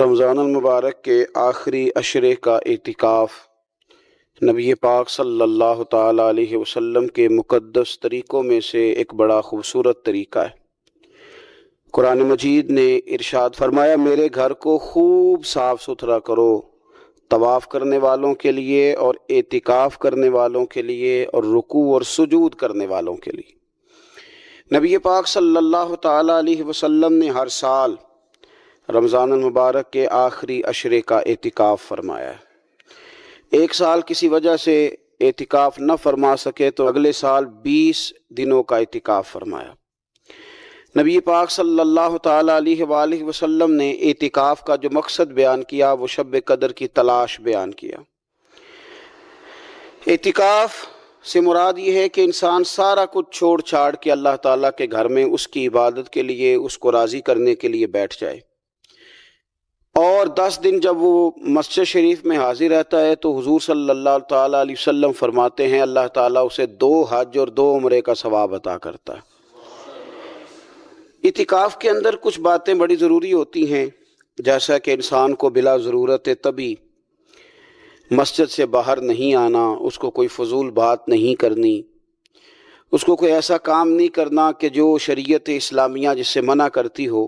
رمضان المبارک کے آخری عشرے کا اعتکاف نبی پاک صلی اللہ تعالیٰ علیہ وسلم کے مقدس طریقوں میں سے ایک بڑا خوبصورت طریقہ ہے۔ قرآن مجید نے ارشاد فرمایا، میرے گھر کو خوب صاف ستھرا کرو، طواف کرنے والوں کے لیے اور اعتکاف کرنے والوں کے لیے اور رکوع اور سجود کرنے والوں کے لیے۔ نبی پاک صلی اللہ تعالیٰ علیہ وسلم نے ہر سال رمضان المبارک کے آخری عشرے کا اعتکاف فرمایا ہے۔ ایک سال کسی وجہ سے اعتکاف نہ فرما سکے تو اگلے سال 20 دنوں کا اعتکاف فرمایا۔ نبی پاک صلی اللہ تعالیٰ علیہ وآلہ وسلم نے اعتکاف کا جو مقصد بیان کیا وہ شب قدر کی تلاش بیان کیا۔ اعتکاف سے مراد یہ ہے کہ انسان سارا کچھ چھوڑ چھاڑ کے اللہ تعالیٰ کے گھر میں اس کی عبادت کے لیے، اس کو راضی کرنے کے لیے بیٹھ جائے، اور 10 دن جب وہ مسجد شریف میں حاضر رہتا ہے تو حضور صلی اللہ تعالیٰ علیہ وسلم فرماتے ہیں اللہ تعالیٰ اسے 2 حج اور 2 عمرے کا ثواب عطا کرتا ہے۔ اعتکاف کے اندر کچھ باتیں بڑی ضروری ہوتی ہیں، جیسا کہ انسان کو بلا ضرورت طبی مسجد سے باہر نہیں آنا، اس کو کوئی فضول بات نہیں کرنی، اس کو کوئی ایسا کام نہیں کرنا کہ جو شریعت اسلامیہ جس سے منع کرتی ہو۔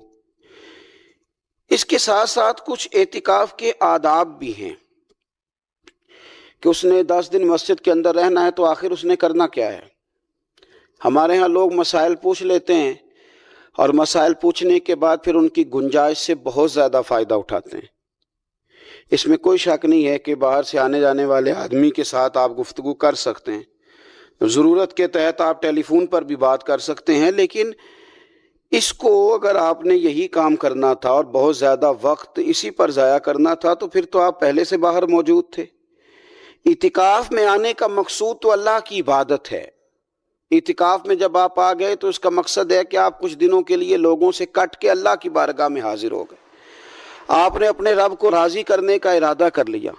اس کے ساتھ ساتھ کچھ اعتکاف کے آداب بھی ہیں کہ اس نے 10 دن مسجد کے اندر رہنا ہے تو آخر اس نے کرنا کیا ہے۔ ہمارے ہاں لوگ مسائل پوچھ لیتے ہیں اور مسائل پوچھنے کے بعد پھر ان کی گنجائش سے بہت زیادہ فائدہ اٹھاتے ہیں۔ اس میں کوئی شک نہیں ہے کہ باہر سے آنے جانے والے آدمی کے ساتھ آپ گفتگو کر سکتے ہیں، ضرورت کے تحت آپ ٹیلی فون پر بھی بات کر سکتے ہیں، لیکن اس کو اگر آپ نے یہی کام کرنا تھا اور بہت زیادہ وقت اسی پر ضائع کرنا تھا تو پھر تو آپ پہلے سے باہر موجود تھے۔ اعتکاف میں آنے کا مقصود تو اللہ کی عبادت ہے۔ اعتکاف میں جب آپ آ گئے تو اس کا مقصد ہے کہ آپ کچھ دنوں کے لیے لوگوں سے کٹ کے اللہ کی بارگاہ میں حاضر ہو گئے، آپ نے اپنے رب کو راضی کرنے کا ارادہ کر لیا۔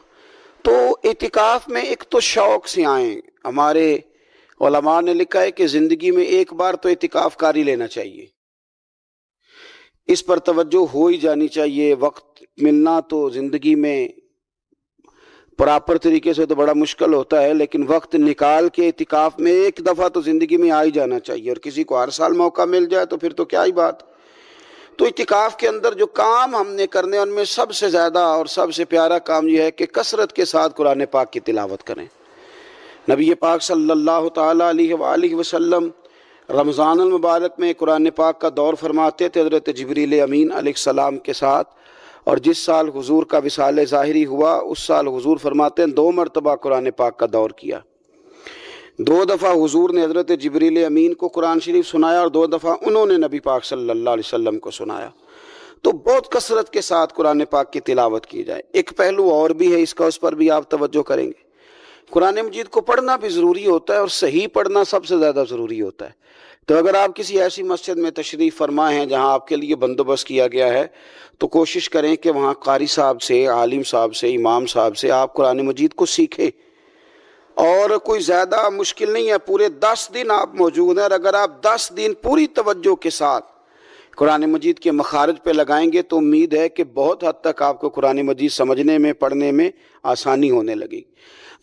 تو اعتکاف میں ایک تو شوق سے آئیں۔ ہمارے علماء نے لکھا ہے کہ زندگی میں ایک بار تو اعتکاف کاری لینا چاہیے، اس پر توجہ ہو ہی جانی چاہیے۔ وقت ملنا تو زندگی میں پراپر طریقے سے تو بڑا مشکل ہوتا ہے، لیکن وقت نکال کے اعتکاف میں ایک دفعہ تو زندگی میں آ ہی جانا چاہیے، اور کسی کو ہر سال موقع مل جائے تو پھر تو کیا ہی بات۔ تو اعتکاف کے اندر جو کام ہم نے کرنے ان میں سب سے زیادہ اور سب سے پیارا کام یہ ہے کہ کثرت کے ساتھ قرآن پاک کی تلاوت کریں۔ نبی پاک صلی اللہ تعالیٰ علیہ وآلہ وسلم رمضان المبارک میں قرآن پاک کا دور فرماتے تھے حضرت جبریل امین علیہ السلام کے ساتھ، اور جس سال حضور کا وصال ظاہری ہوا اس سال حضور فرماتے ہیں 2 مرتبہ قرآن پاک کا دور کیا۔ 2 دفعہ حضور نے حضرت جبریل امین کو قرآن شریف سنایا اور 2 دفعہ انہوں نے نبی پاک صلی اللہ علیہ وسلم کو سنایا۔ تو بہت کثرت کے ساتھ قرآن پاک کی تلاوت کی جائے۔ ایک پہلو اور بھی ہے اس کا، اس پر بھی آپ توجہ کریں گے۔ قرآن مجید کو پڑھنا بھی ضروری ہوتا ہے اور صحیح پڑھنا سب سے زیادہ ضروری ہوتا ہے۔ تو اگر آپ کسی ایسی مسجد میں تشریف فرما ہیں جہاں آپ کے لیے بندوبست کیا گیا ہے تو کوشش کریں کہ وہاں قاری صاحب سے، عالم صاحب سے، امام صاحب سے آپ قرآن مجید کو سیکھیں۔ اور کوئی زیادہ مشکل نہیں ہے، پورے 10 دن آپ موجود ہیں، اور اگر آپ 10 دن پوری توجہ کے ساتھ قرآن مجید کے مخارج پہ لگائیں گے تو امید ہے کہ بہت حد تک آپ کو قرآن مجید سمجھنے میں، پڑھنے میں آسانی ہونے لگی۔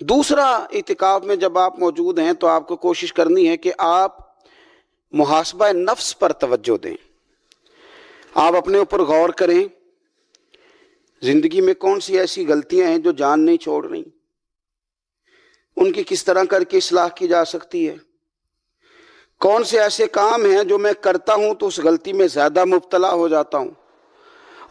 دوسرا، اعتکاف میں جب آپ موجود ہیں تو آپ کو کوشش کرنی ہے کہ آپ محاسبہ نفس پر توجہ دیں۔ آپ اپنے اوپر غور کریں، زندگی میں کون سی ایسی غلطیاں ہیں جو جان نہیں چھوڑ رہی، ان کی کس طرح کر کے اصلاح کی جا سکتی ہے۔ کون سے ایسے کام ہیں جو میں کرتا ہوں تو اس غلطی میں زیادہ مبتلا ہو جاتا ہوں،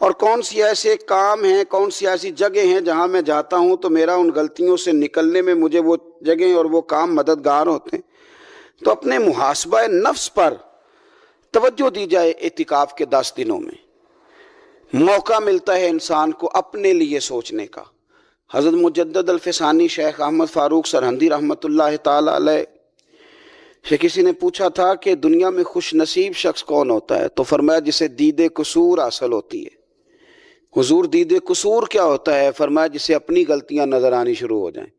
اور کون سی ایسے کام ہیں، کون سی ایسی جگہ ہیں جہاں میں جاتا ہوں تو میرا ان غلطیوں سے نکلنے میں مجھے وہ جگہیں اور وہ کام مددگار ہوتے ہیں۔ تو اپنے محاسبہ نفس پر توجہ دی جائے۔ اعتکاف کے 10 دنوں میں موقع ملتا ہے انسان کو اپنے لیے سوچنے کا۔ حضرت مجدد الفسانی شیخ احمد فاروق سرہندی رحمۃ اللہ تعالیٰ علیہ سے کسی نے پوچھا تھا کہ دنیا میں خوش نصیب شخص کون ہوتا ہے، تو فرمایا جسے دید قصور حاصل ہوتی ہے۔ حضور دید قصور کیا ہوتا ہے؟ فرمایا جسے اپنی غلطیاں نظر آنی شروع ہو جائیں۔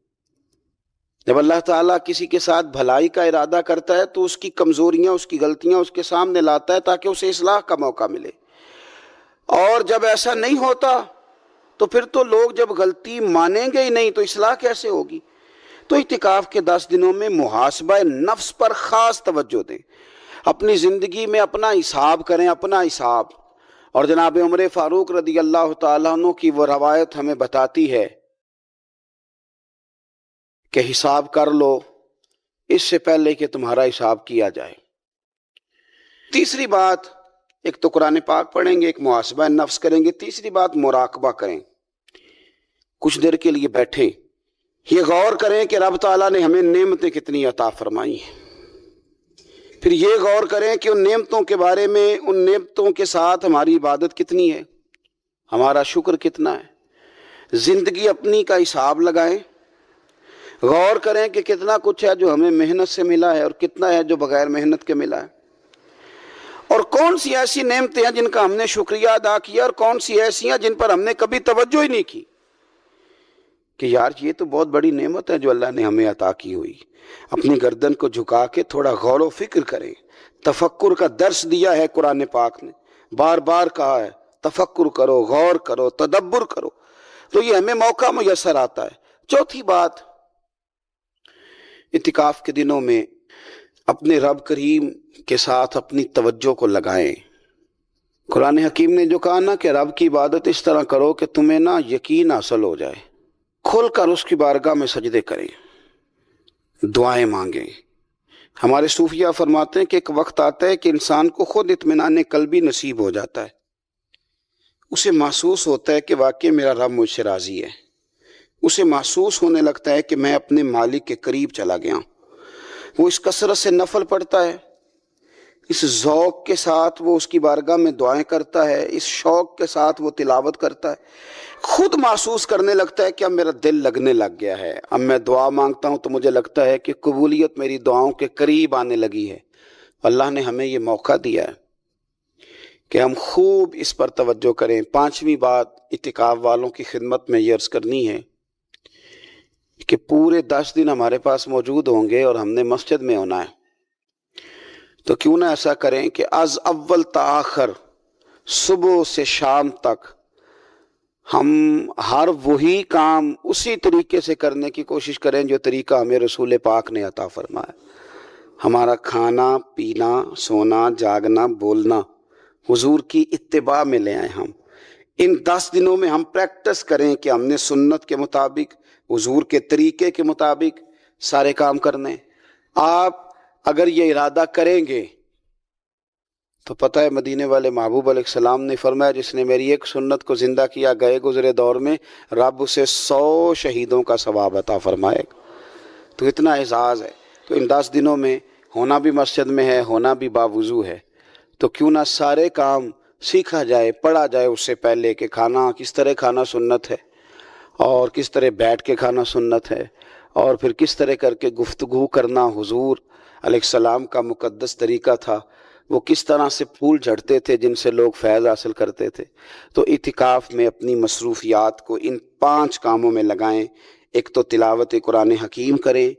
جب اللہ تعالیٰ کسی کے ساتھ بھلائی کا ارادہ کرتا ہے تو اس کی کمزوریاں، اس کی غلطیاں اس کے سامنے لاتا ہے تاکہ اسے اصلاح کا موقع ملے، اور جب ایسا نہیں ہوتا تو پھر تو لوگ جب غلطی مانیں گے ہی نہیں تو اصلاح کیسے ہوگی؟ تو اعتکاف کے 10 دنوں میں محاسبہ نفس پر خاص توجہ دیں، اپنی زندگی میں اپنا حساب کریں، اپنا حساب۔ اور جناب عمر فاروق رضی اللہ تعالیٰ عنہ کی وہ روایت ہمیں بتاتی ہے کہ حساب کر لو اس سے پہلے کہ تمہارا حساب کیا جائے۔ تیسری بات، ایک تو قرآن پاک پڑھیں گے، ایک محاسبہ نفس کریں گے، تیسری بات مراقبہ کریں۔ کچھ دیر کے لیے بیٹھیں، یہ غور کریں کہ رب تعالیٰ نے ہمیں نعمتیں کتنی عطا فرمائی ہیں، پھر یہ غور کریں کہ ان نعمتوں کے بارے میں، ان نعمتوں کے ساتھ ہماری عبادت کتنی ہے، ہمارا شکر کتنا ہے۔ زندگی اپنی کا حساب لگائیں، غور کریں کہ کتنا کچھ ہے جو ہمیں محنت سے ملا ہے اور کتنا ہے جو بغیر محنت کے ملا ہے، اور کون سی ایسی نعمتیں ہیں جن کا ہم نے شکریہ ادا کیا اور کون سی ایسی ہیں جن پر ہم نے کبھی توجہ ہی نہیں کی کہ یار یہ تو بہت بڑی نعمت ہے جو اللہ نے ہمیں عطا کی ہوئی۔ اپنی گردن کو جھکا کے تھوڑا غور و فکر کریں۔ تفکر کا درس دیا ہے قرآن پاک نے، بار بار کہا ہے تفکر کرو، غور کرو، تدبر کرو، تو یہ ہمیں موقع میسر آتا ہے۔ چوتھی بات، اعتکاف کے دنوں میں اپنے رب کریم کے ساتھ اپنی توجہ کو لگائیں۔ قرآن حکیم نے جو کہا نا کہ رب کی عبادت اس طرح کرو کہ تمہیں نا یقین حاصل ہو جائے، کھل کر اس کی بارگاہ میں سجدے کریں، دعائیں مانگیں۔ ہمارے صوفیہ فرماتے ہیں کہ ایک وقت آتا ہے کہ انسان کو خود اطمینان قلبی نصیب ہو جاتا ہے، اسے محسوس ہوتا ہے کہ واقعی میرا رب مجھ سے راضی ہے، اسے محسوس ہونے لگتا ہے کہ میں اپنے مالک کے قریب چلا گیا ہوں۔ وہ اس کثرت سے نفل پڑھتا ہے، اس ذوق کے ساتھ وہ اس کی بارگاہ میں دعائیں کرتا ہے، اس شوق کے ساتھ وہ تلاوت کرتا ہے، خود محسوس کرنے لگتا ہے کہ اب میرا دل لگنے لگ گیا ہے، اب میں دعا مانگتا ہوں تو مجھے لگتا ہے کہ قبولیت میری دعاؤں کے قریب آنے لگی ہے۔ اللہ نے ہمیں یہ موقع دیا ہے کہ ہم خوب اس پر توجہ کریں۔ پانچویں بات اعتکاف والوں کی خدمت میں یہ عرض کرنی ہے کہ پورے 10 دن ہمارے پاس موجود ہوں گے اور ہم نے مسجد میں ہونا ہے، تو کیوں نہ ایسا کریں کہ از اول تا آخر، صبح سے شام تک ہم ہر وہی کام اسی طریقے سے کرنے کی کوشش کریں جو طریقہ ہمیں رسول پاک نے عطا فرمایا۔ ہمارا کھانا پینا، سونا جاگنا، بولنا حضور کی اتباع میں لے آئیں۔ ہم ان 10 دنوں میں ہم پریکٹس کریں کہ ہم نے سنت کے مطابق، حضور کے طریقے کے مطابق سارے کام کرنے۔ آپ اگر یہ ارادہ کریں گے تو پتہ ہے مدینے والے محبوب علیہ السلام نے فرمایا جس نے میری ایک سنت کو زندہ کیا گئے گزرے دور میں رب اسے 100 شہیدوں کا ثواب عطا فرمائے گا۔ تو اتنا اعزاز ہے۔ تو ان 10 دنوں میں ہونا بھی مسجد میں ہے، ہونا بھی باوضو ہے، تو کیوں نہ سارے کام سیکھا جائے، پڑھا جائے اس سے پہلے کہ کھانا کس طرح کھانا سنت ہے، اور کس طرح بیٹھ کے کھانا سنت ہے، اور پھر کس طرح کر کے گفتگو کرنا حضور علیہ السلام کا مقدس طریقہ تھا، وہ کس طرح سے پھول جھڑتے تھے جن سے لوگ فیض حاصل کرتے تھے۔ تو اعتکاف میں اپنی مصروفیات کو ان 5 کاموں میں لگائیں۔ ایک تو تلاوت قرآن حکیم کریں،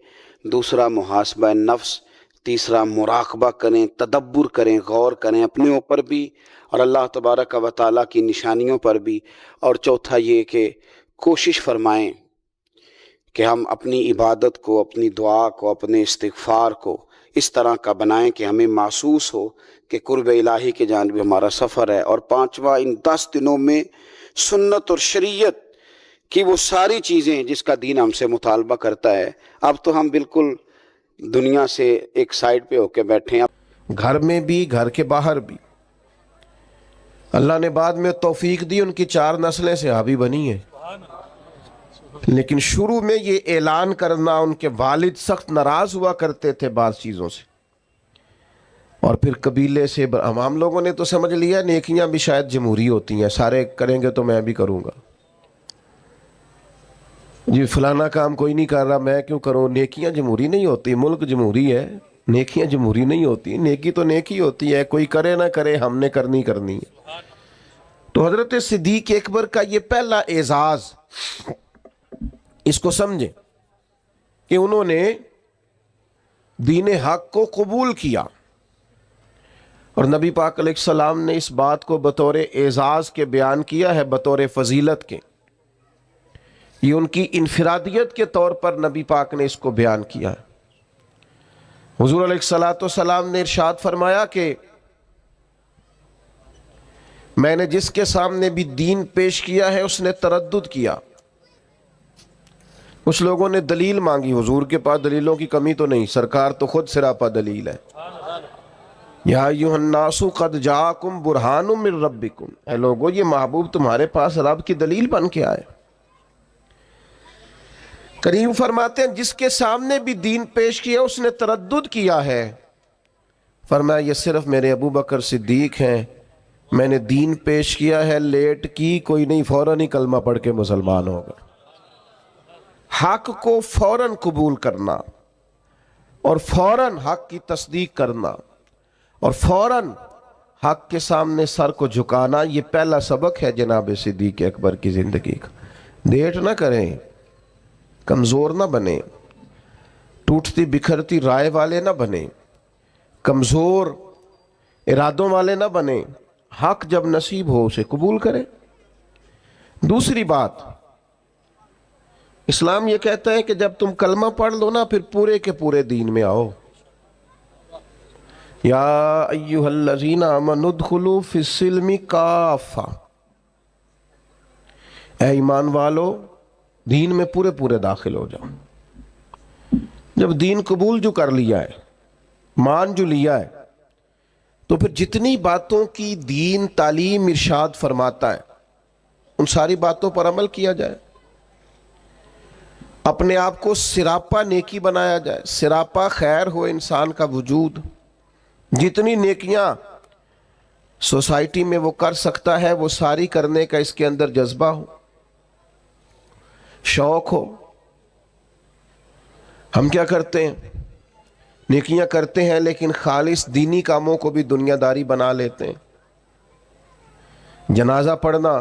دوسرا محاسبہ نفس، تیسرا مراقبہ کریں، تدبر کریں، غور کریں اپنے اوپر بھی اور اللہ تبارک و تعالیٰ کی نشانیوں پر بھی، اور چوتھا یہ کہ کوشش فرمائیں کہ ہم اپنی عبادت کو، اپنی دعا کو، اپنے استغفار کو اس طرح کا بنائیں کہ ہمیں محسوس ہو کہ قرب الہی کے جانب ہمارا سفر ہے۔ اور پانچواں، ان 10 دنوں میں سنت اور شریعت کی وہ ساری چیزیں جس کا دین ہم سے مطالبہ کرتا ہے۔ اب تو ہم بالکل دنیا سے ایک سائیڈ پہ ہو کے بیٹھے ہیں، گھر میں بھی گھر کے باہر بھی۔ اللہ نے بعد میں توفیق دی، ان کی 4 نسلیں صحابی بنی ہیں، لیکن شروع میں یہ اعلان کرنا، ان کے والد سخت ناراض ہوا کرتے تھے بعض چیزوں سے، اور پھر قبیلے سے ہم لوگوں نے تو سمجھ لیا نیکیاں بھی شاید جمہوری ہوتی ہیں، سارے کریں گے تو میں بھی کروں گا، جی فلانا کام کوئی نہیں کر رہا میں کیوں کروں۔ نیکیاں جمہوری نہیں ہوتی، ملک جمہوری ہے، نیکیاں جمہوری نہیں ہوتی، نیکی تو نیکی ہوتی ہے، کوئی کرے نہ کرے ہم نے کرنی ہے۔ تو حضرت صدیق اکبر کا یہ پہلا اعزاز، اس کو سمجھیں کہ انہوں نے دین حق کو قبول کیا، اور نبی پاک علیہ السلام نے اس بات کو بطور اعزاز کے بیان کیا ہے، بطور فضیلت کے یہ ان کی انفرادیت کے طور پر نبی پاک نے اس کو بیان کیا ہے۔ حضور علیہ الصلوۃ والسلام نے ارشاد فرمایا کہ میں نے جس کے سامنے بھی دین پیش کیا ہے اس نے تردد کیا۔ کچھ لوگوں نے دلیل مانگی، حضور کے پاس دلیلوں کی کمی تو نہیں، سرکار تو خود سراپا دلیل ہے۔ یا ایھا الناس قد جاءکم برہان من ربکم، اے لوگو یہ محبوب تمہارے پاس رب کی دلیل بن کے آئے۔ کریم فرماتے ہیں جس کے سامنے بھی دین پیش کیا اس نے تردد کیا ہے۔ فرمایا یہ صرف میرے ابو بکر صدیق ہیں، میں نے دین پیش کیا ہے، لیٹ کی کوئی نہیں، فوراً ہی کلمہ پڑھ کے مسلمان ہوگا۔ حق کو فوراً قبول کرنا اور فوراً حق کی تصدیق کرنا اور فوراً حق کے سامنے سر کو جھکانا، یہ پہلا سبق ہے جناب صدیق اکبر کی زندگی کا۔ لیٹ نہ کریں، کمزور نہ بنیں، ٹوٹتی بکھرتی رائے والے نہ بنیں، کمزور ارادوں والے نہ بنیں، حق جب نصیب ہو اسے قبول کریں۔ دوسری بات، اسلام یہ کہتا ہے کہ جب تم کلمہ پڑھ لو نا پھر پورے کے پورے دین میں آؤ۔ یا ایھا الذین آمنوا ادخلوا فی السلم کافہ، اے ایمان والو دین میں پورے پورے داخل ہو جاؤ۔ جب دین قبول جو کر لیا ہے، مان جو لیا ہے، تو پھر جتنی باتوں کی دین تعلیم ارشاد فرماتا ہے ان ساری باتوں پر عمل کیا جائے، اپنے آپ کو سراپا نیکی بنایا جائے، سراپا خیر ہو انسان کا وجود، جتنی نیکیاں سوسائٹی میں وہ کر سکتا ہے وہ ساری کرنے کا اس کے اندر جذبہ ہو، شوق ہو۔ ہم کیا کرتے ہیں؟ نیکیاں کرتے ہیں لیکن خالص دینی کاموں کو بھی دنیا داری بنا لیتے ہیں۔ جنازہ پڑھنا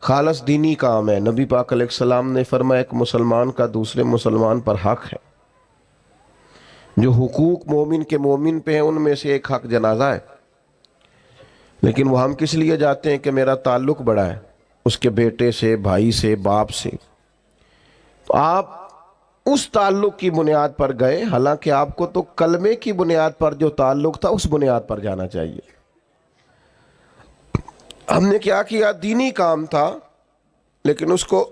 خالص دینی کام ہے۔ نبی پاک علیہ السلام نے فرمایا ایک مسلمان کا دوسرے مسلمان پر حق ہے، جو حقوق مومن کے مومن پہ ہیں ان میں سے ایک حق جنازہ ہے، لیکن وہ ہم کس لیے جاتے ہیں کہ میرا تعلق بڑا ہے اس کے بیٹے سے، بھائی سے، باپ سے، تو آپ اس تعلق کی بنیاد پر گئے، حالانکہ آپ کو تو کلمے کی بنیاد پر جو تعلق تھا اس بنیاد پر جانا چاہیے۔ ہم نے کیا کیا؟ دینی کام تھا لیکن اس کو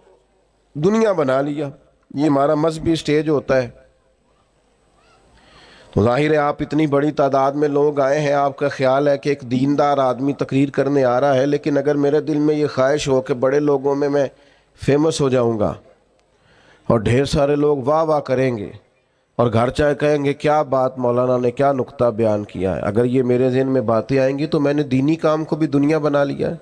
دنیا بنا لیا۔ یہ ہمارا مذہبی سٹیج ہوتا ہے۔ ظاہر ہے آپ اتنی بڑی تعداد میں لوگ آئے ہیں، آپ کا خیال ہے کہ ایک دیندار آدمی تقریر کرنے آ رہا ہے، لیکن اگر میرے دل میں یہ خواہش ہو کہ بڑے لوگوں میں فیمس ہو جاؤں گا اور ڈھیر سارے لوگ واہ واہ کریں گے اور گھر چاہے کہیں گے کیا بات مولانا نے کیا نقطہ بیان کیا ہے، اگر یہ میرے ذہن میں باتیں آئیں گی تو میں نے دینی کام کو بھی دنیا بنا لیا ہے،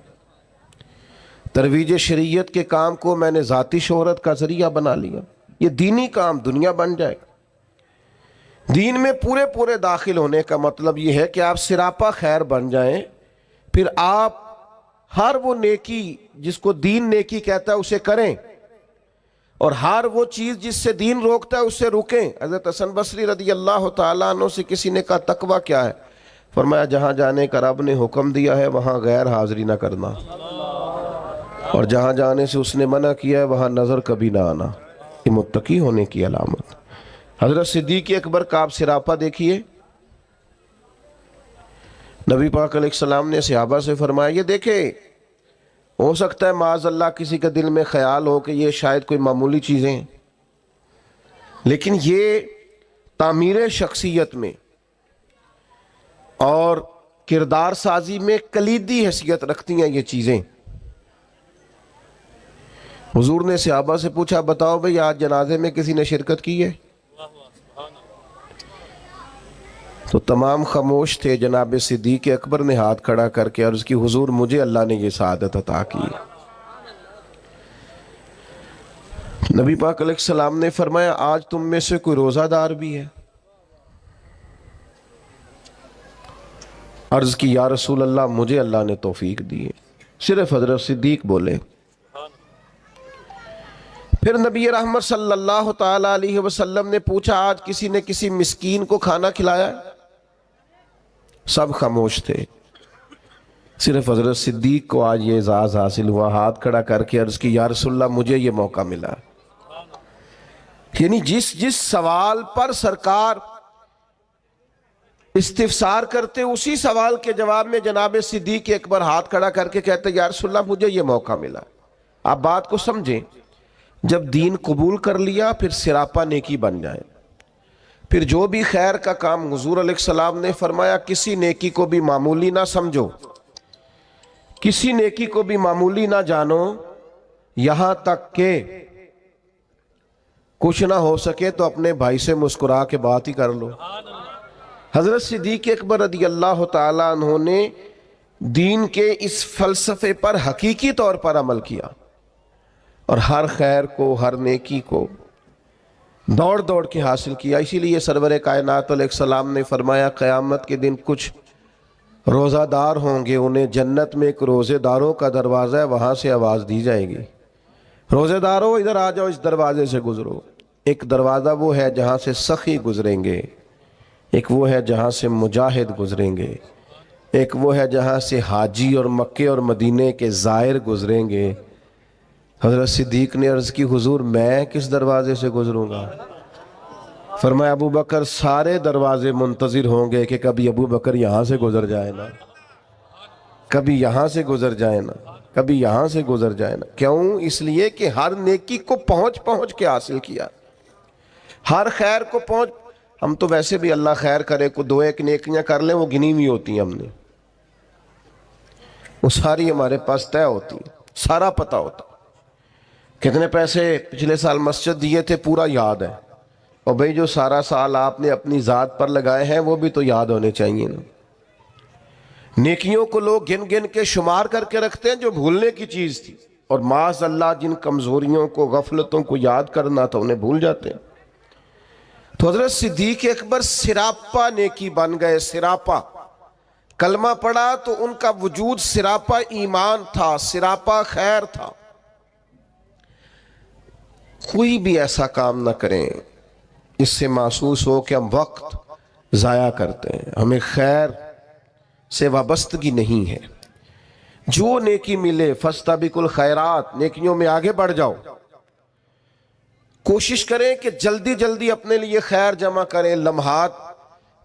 ترویج شریعت کے کام کو میں نے ذاتی شہرت کا ذریعہ بنا لیا۔ یہ دینی کام دنیا بن جائے۔ دین میں پورے پورے داخل ہونے کا مطلب یہ ہے کہ آپ سراپا خیر بن جائیں، پھر آپ ہر وہ نیکی جس کو دین نیکی کہتا ہے اسے کریں، اور ہر وہ چیز جس سے دین روکتا ہے اس سے رکیں۔ حضرت حسن بصری رضی اللہ تعالیٰ عنہ سے کسی نے کہا تقویٰ کیا ہے؟ فرمایا جہاں جانے کا رب نے حکم دیا ہے وہاں غیر حاضری نہ کرنا، اور جہاں جانے سے اس نے منع کیا ہے وہاں نظر کبھی نہ آنا۔ یہ متقی ہونے کی علامت۔ حضرت صدیق اکبر کا آپ سراپا دیکھیے۔ نبی پاک علیہ السلام نے صحابہ سے فرمایا یہ دیکھے، ہو سکتا ہے معاذ اللہ کسی کے دل میں خیال ہو کہ یہ شاید کوئی معمولی چیزیں ہیں، لیکن یہ تعمیر شخصیت میں اور کردار سازی میں کلیدی حیثیت رکھتی ہیں یہ چیزیں۔ حضور نے صحابہ سے پوچھا بتاؤ بھئی آج جنازے میں کسی نے شرکت کی ہے؟ تو تمام خاموش تھے۔ جناب صدیق اکبر نے ہاتھ کھڑا کر کے عرض کی حضور مجھے اللہ نے یہ سعادت عطا کی۔ نبی پاک علیہ السلام نے فرمایا آج تم میں سے کوئی روزہ دار بھی ہے؟ عرض کی یا رسول اللہ مجھے اللہ نے توفیق دی ہے۔ صرف حضرت صدیق بولے۔ پھر نبی رحمت صلی اللہ تعالی علیہ وسلم نے پوچھا آج کسی نے کسی مسکین کو کھانا کھلایا؟ سب خاموش تھے۔ صرف حضرت صدیق کو آج یہ اعزاز حاصل ہوا، ہاتھ کھڑا کر کے عرض کی یا رسول اللہ مجھے یہ موقع ملا۔ یعنی جس سوال پر سرکار استفسار کرتے اسی سوال کے جواب میں جناب صدیق اکبر ہاتھ کھڑا کر کے کہتے یا رسول اللہ مجھے یہ موقع ملا۔ آپ بات کو سمجھیں، جب دین قبول کر لیا پھر سراپا نیکی بن جائے، پھر جو بھی خیر کا کام حضور علیہ السلام نے فرمایا کسی نیکی کو بھی معمولی نہ سمجھو، کسی نیکی کو بھی معمولی نہ جانو، یہاں تک کہ کچھ نہ ہو سکے تو اپنے بھائی سے مسکرا کے بات ہی کر لو۔ حضرت صدیق اکبر رضی اللہ تعالیٰ عنہ نے دین کے اس فلسفے پر حقیقی طور پر عمل کیا اور ہر خیر کو، ہر نیکی کو دوڑ دوڑ کے حاصل کیا۔ اسی لیے سرور کائنات علیہ السلام نے فرمایا قیامت کے دن کچھ روزہ دار ہوں گے، انہیں جنت میں ایک روزے داروں کا دروازہ ہے، وہاں سے آواز دی جائے گی روزے داروں ادھر آ جاؤ، اس دروازے سے گزرو۔ ایک دروازہ وہ ہے جہاں سے سخی گزریں گے، ایک وہ ہے جہاں سے مجاہد گزریں گے، ایک وہ ہے جہاں سے حاجی اور مکے اور مدینے کے زائر گزریں گے۔ حضرت صدیق نے عرض کی حضور میں کس دروازے سے گزروں گا؟ فرمایا ابو بکر سارے دروازے منتظر ہوں گے کہ کبھی ابو بکر یہاں سے گزر جائے نا، کبھی یہاں سے گزر جائے نا، کبھی یہاں سے گزر جائے نا۔ کیوں؟ اس لیے کہ ہر نیکی کو پہنچ کے حاصل کیا، ہر خیر کو پہنچ۔ ہم تو ویسے بھی اللہ خیر کرے کو دو ایک نیکیاں کر لیں وہ گنی ہوئی ہوتی ہیں، ہم نے وہ ساری ہمارے پاس طے ہوتی ہیں، سارا پتہ ہوتا، کتنے پیسے پچھلے سال مسجد دیے تھے پورا یاد ہے، اور بھئی جو سارا سال آپ نے اپنی ذات پر لگائے ہیں وہ بھی تو یاد ہونے چاہیے نا۔ نیکیوں کو لوگ گن گن کے شمار کر کے رکھتے ہیں جو بھولنے کی چیز تھی، اور معاذ اللہ جن کمزوریوں کو، غفلتوں کو یاد کرنا تھا انہیں بھول جاتے ہیں۔ تو حضرت صدیق اکبر سراپا نیکی بن گئے، سراپا کلمہ پڑھا تو ان کا وجود سراپا ایمان تھا، سراپا خیر تھا۔ کوئی بھی ایسا کام نہ کریں اس سے محسوس ہو کہ ہم وقت ضائع کرتے ہیں، ہمیں خیر سے وابستگی نہیں ہے۔ جو نیکی ملے فاستبقوا الخیرات، نیکیوں میں آگے بڑھ جاؤ، کوشش کریں کہ جلدی جلدی اپنے لیے خیر جمع کریں۔ لمحات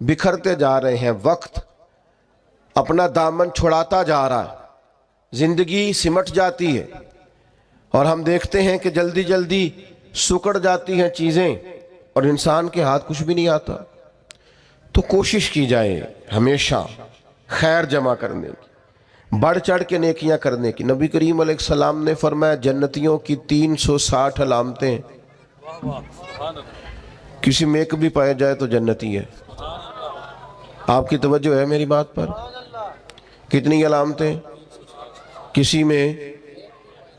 بکھرتے جا رہے ہیں، وقت اپنا دامن چھڑاتا جا رہا ہے، زندگی سمٹ جاتی ہے اور ہم دیکھتے ہیں کہ جلدی جلدی سکڑ جاتی ہیں چیزیں اور انسان کے ہاتھ کچھ بھی نہیں آتا۔ تو کوشش کی جائے ہمیشہ خیر جمع کرنے کی، بڑھ چڑھ کے نیکیاں کرنے کی۔ نبی کریم علیہ السلام نے فرمایا جنتیوں کی 360 علامتیں، کسی میں ایک بھی پایا جائے تو جنتی ہے۔ آپ کی توجہ ہے میری بات پر؟ کتنی علامتیں؟ کسی میں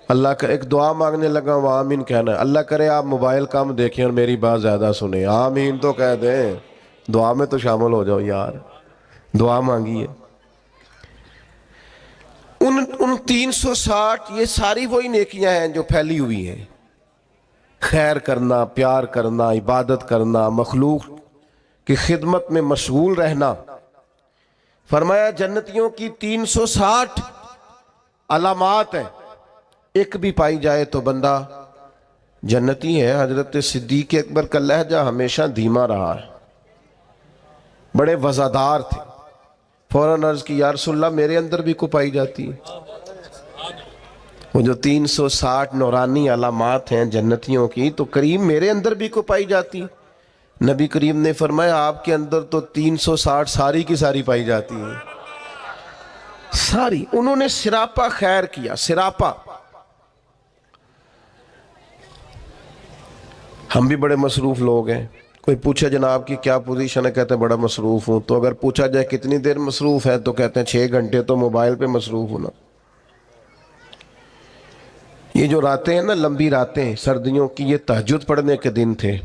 اللہ کا ایک دعا مانگنے لگا وہ آمین کہنا ہے، اللہ کرے آپ موبائل کم دیکھیں اور میری بات زیادہ سنیں، آمین تو کہہ دیں، دعا میں تو شامل ہو جاؤ یار، دعا مانگی ہے۔ ان 360 یہ ساری وہی نیکیاں ہیں جو پھیلی ہوئی ہیں، خیر کرنا، پیار کرنا، عبادت کرنا، مخلوق کی خدمت میں مشغول رہنا۔ فرمایا جنتیوں کی 360 علامات ہیں، ایک بھی پائی جائے تو بندہ جنتی ہے۔ حضرت صدیق اکبر کا لہجہ ہمیشہ دھیما رہا ہے، بڑے وزادار تھے۔ فوراً عرض کی یا رسول اللہ میرے اندر بھی کو پائی جاتی ہے؟ وہ جو 360 نورانی علامات ہیں جنتیوں کی تو کریم میرے اندر بھی کو پائی جاتی ہے؟ نبی کریم نے فرمایا آپ کے اندر تو 360 ساری کی ساری پائی جاتی ہیں، ساری۔ انہوں نے سراپا خیر کیا، سراپا۔ ہم بھی بڑے مصروف لوگ ہیں، کوئی پوچھے جناب کی کیا پوزیشن ہے، کہتے ہیں بڑا مصروف ہوں۔ تو اگر پوچھا جائے کتنی دیر مصروف ہے تو کہتے ہیں 6 گھنٹے تو موبائل پہ مصروف ہونا۔ یہ جو راتیں ہیں نا، لمبی راتیں سردیوں کی، یہ تہجد پڑھنے کے دن تھے،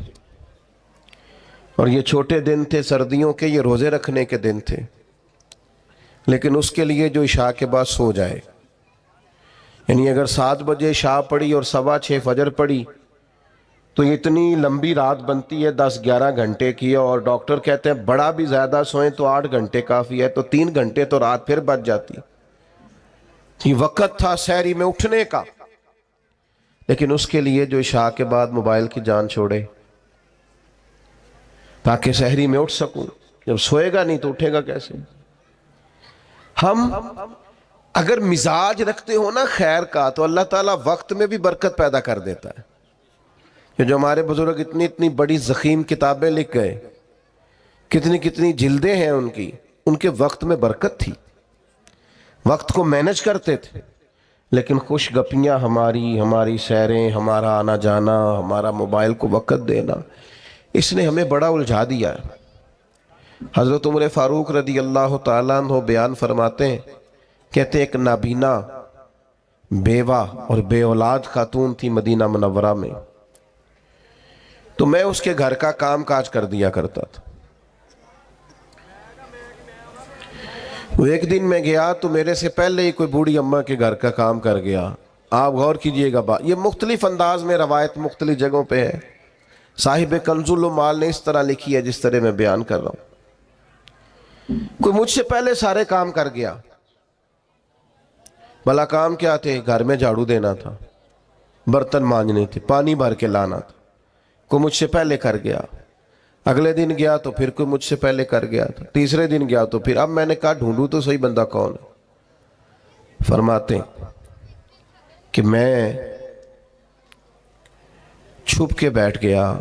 اور یہ چھوٹے دن تھے سردیوں کے، یہ روزے رکھنے کے دن تھے۔ لیکن اس کے لیے جو عشاء کے بعد سو جائے، یعنی اگر 7 بجے عشاء پڑھی اور 6:15 فجر پڑھی تو اتنی لمبی رات بنتی ہے 10-11 گھنٹے کی، اور ڈاکٹر کہتے ہیں بڑا بھی زیادہ سوئیں تو 8 گھنٹے کافی ہے، تو 3 گھنٹے تو رات پھر بچ جاتی۔ یہ وقت تھا سحری میں اٹھنے کا، لیکن اس کے لیے جو عشاء کے بعد موبائل کی جان چھوڑے تاکہ سحری میں اٹھ سکوں، جب سوئے گا نہیں تو اٹھے گا کیسے؟ ہم اگر مزاج رکھتے ہو نا خیر کا تو اللہ تعالیٰ وقت میں بھی برکت پیدا کر دیتا ہے. کہ جو ہمارے بزرگ اتنی اتنی بڑی ضخیم کتابیں لکھ گئے، کتنی کتنی جلدیں ہیں ان کے وقت میں برکت تھی، وقت کو مینج کرتے تھے. لیکن خوش گپیاں ہماری سیریں، ہمارا آنا جانا، ہمارا موبائل کو وقت دینا، اس نے ہمیں بڑا الجھا دیا ہے. حضرت عمر فاروق رضی اللہ تعالیٰ عنہ بیان فرماتے ہیں، کہتے ایک نابینا بیوہ اور بے اولاد خاتون تھی مدینہ منورہ میں، تو میں اس کے گھر کا کام کاج کر دیا کرتا تھا. وہ ایک دن میں گیا تو میرے سے پہلے ہی کوئی بوڑھی اماں کے گھر کا کام کر گیا. آپ غور کیجئے گا، یہ مختلف انداز میں روایت مختلف جگہوں پہ ہے. صاحب کنز المال نے اس طرح لکھی ہے جس طرح میں بیان کر رہا ہوں. کوئی مجھ سے پہلے سارے کام کر گیا. بھلا کام کیا تھے؟ گھر میں جھاڑو دینا تھا، برتن مانجنے تھے، پانی بھر کے لانا تھا. کوئی مجھ سے پہلے کر گیا. اگلے دن گیا تو پھر کوئی مجھ سے پہلے کر گیا تھا. تیسرے دن گیا تو پھر. اب میں نے کہا ڈھونڈوں تو صحیح بندہ کون ہے. فرماتے ہیں کہ میں چھپ کے بیٹھ گیا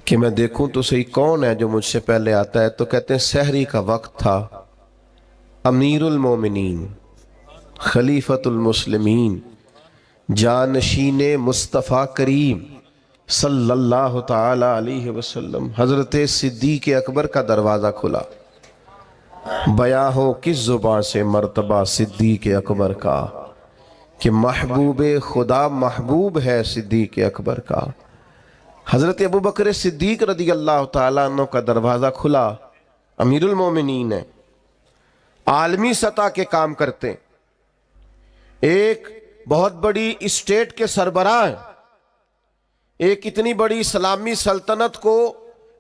کہ میں دیکھوں تو صحیح کون ہے جو مجھ سے پہلے آتا ہے. تو کہتے ہیں سحری کا وقت تھا. امیر المومنین، خلیفۃ المسلمین، جانشین مصطفیٰ کریم صلی اللہ تعالی علیہ وسلم حضرت صدیق اکبر کا دروازہ کھلا. بیاں ہو کس زبان سے مرتبہ صدیق اکبر کا، کہ محبوب خدا محبوب ہے صدیق اکبر کا. حضرت ابوبکر صدیق رضی اللہ تعالیٰ عنہ کا دروازہ کھلا. امیر المومنین ہے، عالمی سطح کے کام کرتے ہیں، ایک بہت بڑی اسٹیٹ کے سربراہ ہیں، ایک اتنی بڑی اسلامی سلطنت کو